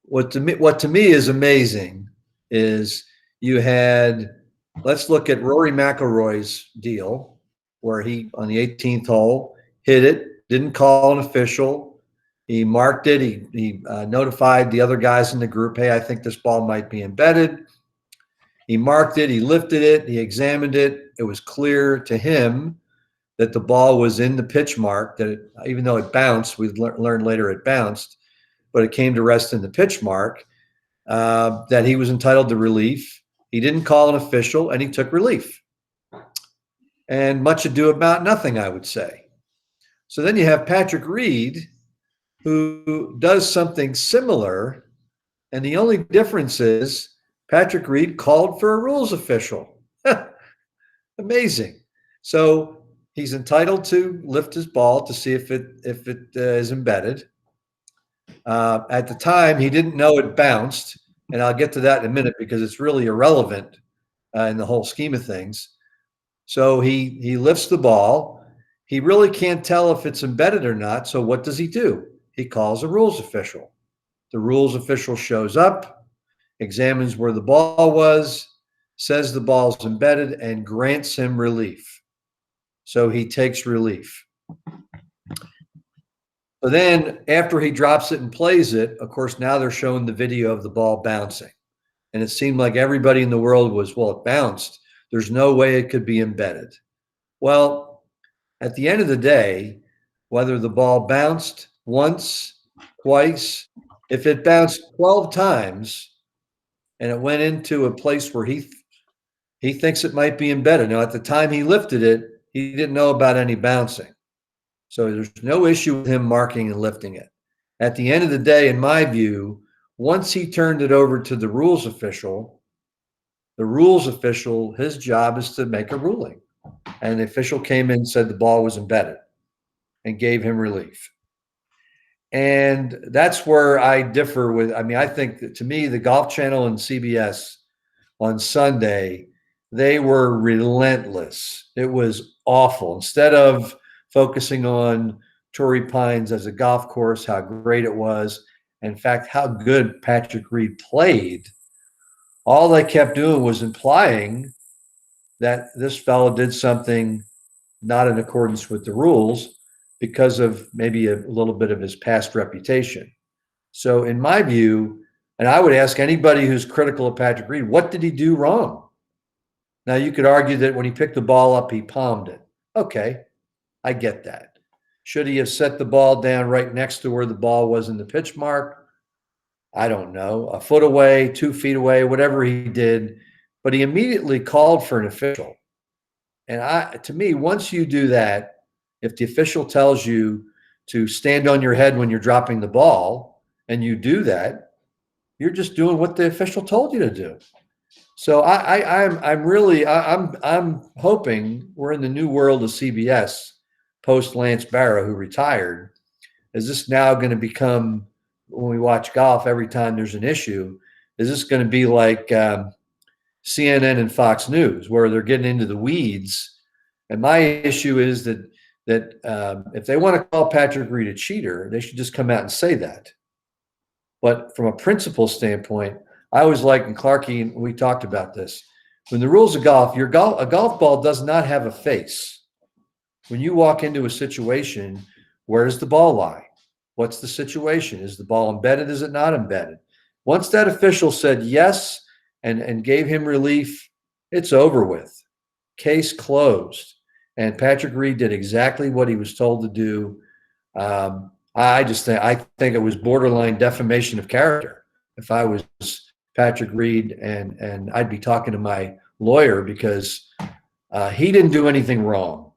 what to me is amazing is you had, let's look at Rory McIlroy's deal, where he, on the 18th hole, hit it, didn't call an official. He marked it. He notified the other guys in the group, hey, I think this ball might be embedded. He marked it. He lifted it. He examined it. It was clear to him that the ball was in the pitch mark, that even though it bounced, we learned later it bounced, but it came to rest in the pitch mark, that he was entitled to relief. He didn't call an official, and he took relief. And much ado about nothing, I would say. So then you have Patrick Reed, who does something similar, and the only difference is Patrick Reed called for a rules official. Amazing. So he's entitled to lift his ball to see if it is embedded. At the time, he didn't know it bounced, and I'll get to that in a minute because it's really irrelevant in the whole scheme of things. So he lifts the ball. He really can't tell if it's embedded or not. So what does he do? He calls a rules official. The rules official shows up, examines where the ball was, says the ball's embedded, and grants him relief. So he takes relief. But then after he drops it and plays it, of course, now they're showing the video of the ball bouncing. And it seemed like everybody in the world was, well, it bounced. There's no way it could be embedded. Well, at the end of the day, whether the ball bounced once, twice, if it bounced 12 times and it went into a place where he thinks it might be embedded. Now, at the time he lifted it, he didn't know about any bouncing. So there's no issue with him marking and lifting it. At the end of the day, in my view, once he turned it over to the rules official, his job is to make a ruling. And the official came in and said the ball was embedded and gave him relief. And that's where I differ with, I think that, to me, the Golf Channel and CBS on Sunday, they were relentless. It was awful. Instead of focusing on Torrey Pines as a golf course, how great it was, in fact, how good Patrick Reed played, all they kept doing was implying that this fellow did something not in accordance with the rules because of maybe a little bit of his past reputation. So in my view, and I would ask anybody who's critical of Patrick Reed, what did he do wrong? Now, you could argue that when he picked the ball up, he palmed it. Okay, I get that. Should he have set the ball down right next to where the ball was in the pitch mark? I don't know, a foot away, 2 feet away, whatever he did. But he immediately called for an official. And to me, once you do that, if the official tells you to stand on your head when you're dropping the ball, and you do that, You're just doing what the official told you to do. So I'm hoping we're in the new world of CBS post Lance Barrow, who retired. Is this now going to become, when we watch golf, every time there's an issue, is this going to be like CNN and Fox News, where they're getting into the weeds? And my issue is that if they want to call Patrick Reed a cheater, they should just come out and say that. But from a principle standpoint, I always like, and Clarky, we talked about this, when the rules of golf, a golf ball does not have a face. When you walk into a situation, where does the ball lie? What's the situation? Is the ball embedded? Is it not embedded? Once that official said yes and gave him relief, it's over with. Case closed. And Patrick Reed did exactly what he was told to do. I think it was borderline defamation of character if I was Patrick Reed, and I'd be talking to my lawyer, because he didn't do anything wrong.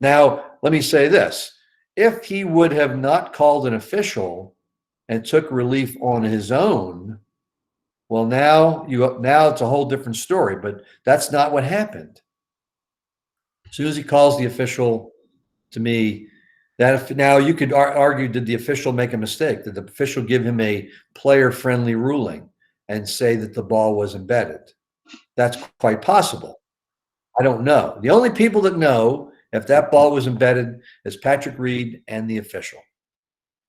Now, let me say this. If he would have not called an official and took relief on his own, well, now it's a whole different story, but that's not what happened. As soon as he calls the official, to me, now you could argue, did the official make a mistake? Did the official give him a player-friendly ruling and say that the ball was embedded? That's quite possible. I don't know. The only people that know if that ball was embedded is Patrick Reed and the official.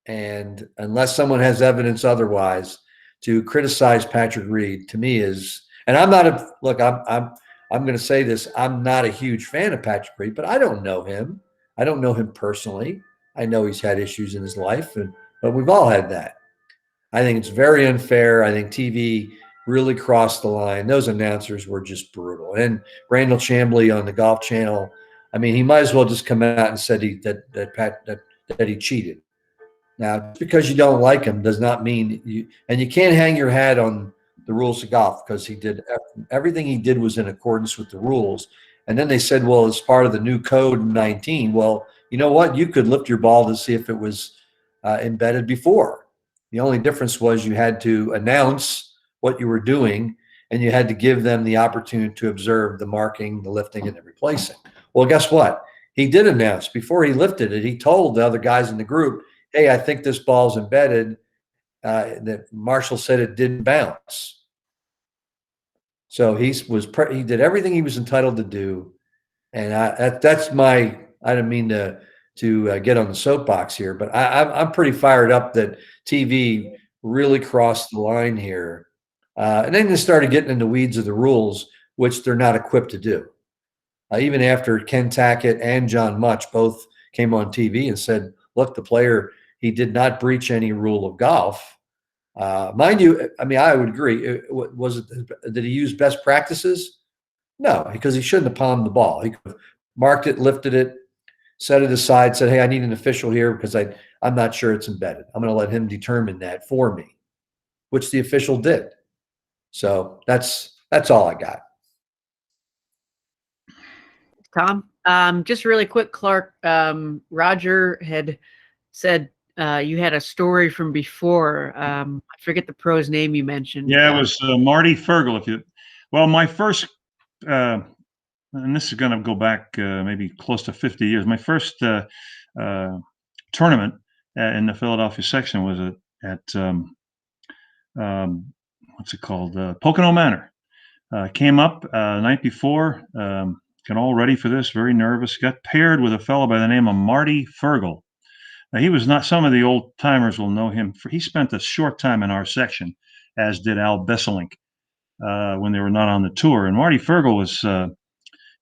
And unless someone has evidence otherwise, to criticize Patrick Reed, to me, is, and I'm not a, look, I'm going to say this, I'm not a huge fan of Patrick Reed, but I don't know him. I don't know him personally. I know he's had issues in his life, but we've all had that. I think it's very unfair. I think TV really crossed the line. Those announcers were just brutal. And Randall Chambly on the Golf Channel, I mean, he might as well just come out and said that he cheated. Now, just because you don't like him does not mean you can't hang your hat on the rules of golf, because he did everything he did was in accordance with the rules. And then they said, well, it's part of the new code in 19. Well, you know what? You could lift your ball to see if it was embedded before. The only difference was you had to announce what you were doing, and you had to give them the opportunity to observe the marking, the lifting, and the replacing. Well, guess what? He did announce before he lifted it. He told the other guys in the group, hey, I think this ball's embedded. That Marshall said it didn't bounce. So he did everything he was entitled to do. And that's my, I didn't mean to get on the soapbox here, but I'm pretty fired up that TV really crossed the line here. And then they started getting in the weeds of the rules, which they're not equipped to do. Even after Ken Tackett and John Much both came on TV and said, look, the player, he did not breach any rule of golf. Mind you, I mean, I would agree. Did he use best practices? No, because he shouldn't have palmed the ball. He could have marked it, lifted it, set it aside, said, hey, I need an official here because I'm not sure it's embedded. I'm going to let him determine that for me, which the official did. So that's all I got. Tom, just really quick, Clark, Roger had said you had a story from before. I forget the pro's name you mentioned. Yeah, it was Marty Fergal. Well, my first, and this is going to go back maybe close to 50 years. My first tournament in the Philadelphia section was at what's it called? Pocono Manor. Came up the night before, got all ready for this, very nervous. Got paired with a fellow by the name of Marty Fergal. Now, he was not, some of the old timers will know him. He spent a short time in our section, as did Al Besselink, when they were not on the tour. And Marty Fergal was,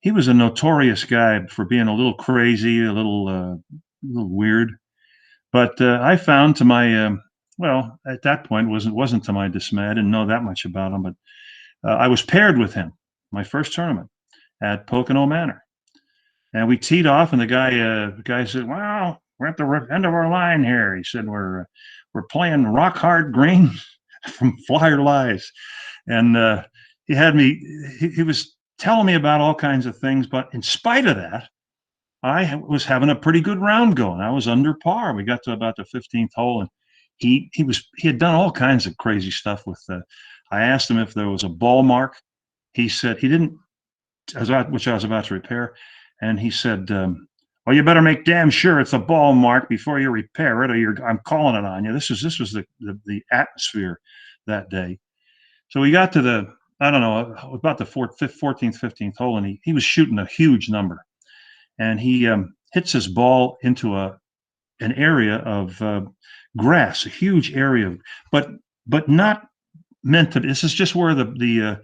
he was a notorious guy for being a little crazy, a little weird. But I found to my, well, at that point, wasn't to my dismay. I didn't know that much about him, but I was paired with him, my first tournament at Pocono Manor. And we teed off, and the guy said, well, we're at the end of our line here. He said, we're playing rock hard green from Flyer Lies. And he had me, he was telling me about all kinds of things, but in spite of that, I was having a pretty good round going. I was under par. We got to about the 15th hole, and he had done all kinds of crazy stuff with I asked him if there was a ball mark. He said he didn't, which I was about to repair, and he said, well, you better make damn sure it's a ball mark before you repair it, or I'm calling it on you. This was the atmosphere that day. So we got to the, I don't know, about the 14th, 15th hole, and he was shooting a huge number, and he hits his ball into an area of grass, a huge area, but not meant to. This is just where the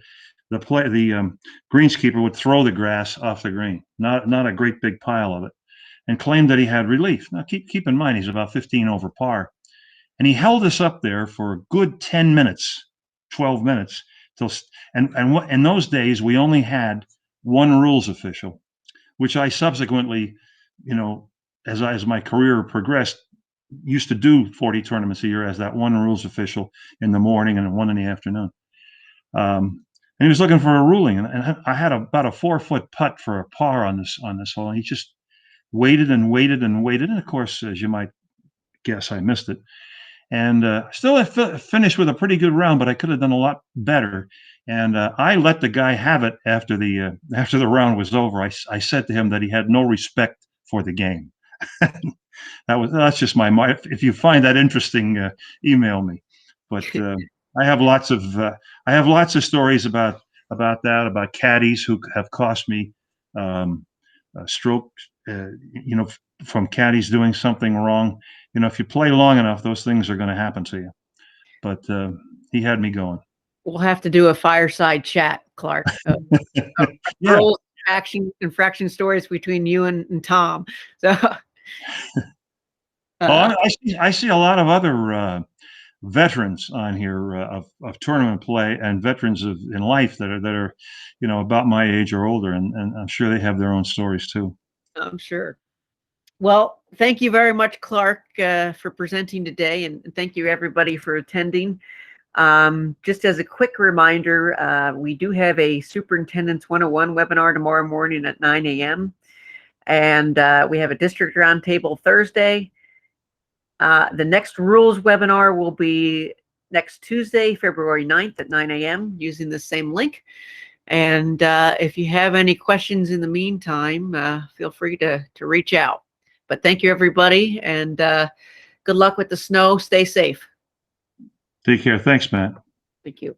greenskeeper would throw the grass off the green, not a great big pile of it, and claimed that he had relief. Now keep in mind he's about 15 over par, and he held us up there for a good 10 minutes, 12 minutes till. And in those days we only had one rules official, which I subsequently, as my career progressed, used to do 40 tournaments a year as that one rules official in the morning and one in the afternoon. And he was looking for a ruling, and I had about a 4-foot putt for a par on this hole, and he just waited and waited and waited. And of course, as you might guess, I missed it. And still finished with a pretty good round, but I could have done a lot better. And I let the guy have it after the round was over. I said to him that he had no respect for the game. That's just my mind. If you find that interesting, email me. But I have lots of stories about that, about caddies who have cost me strokes, from caddies doing something wrong. If you play long enough, those things are going to happen to you. But he had me going. We'll have to do a fireside chat, Clark. Yeah. Rules, infraction stories between you and Tom. So, I see a lot of other veterans on here of tournament play, and veterans in life that are about my age or older, and I'm sure they have their own stories too. I'm sure. Well, thank you very much, Clark, for presenting today, and thank you everybody for attending. Just as a quick reminder, we do have a Superintendent's 101 webinar tomorrow morning at 9 a.m. And we have a district roundtable Thursday. The next rules webinar will be next Tuesday, February 9th at 9 a.m. using the same link. And if you have any questions in the meantime, feel free to reach out. But thank you, everybody, and good luck with the snow. Stay safe. Take care. Thanks, Matt. Thank you.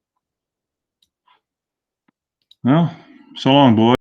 Well, so long, boy.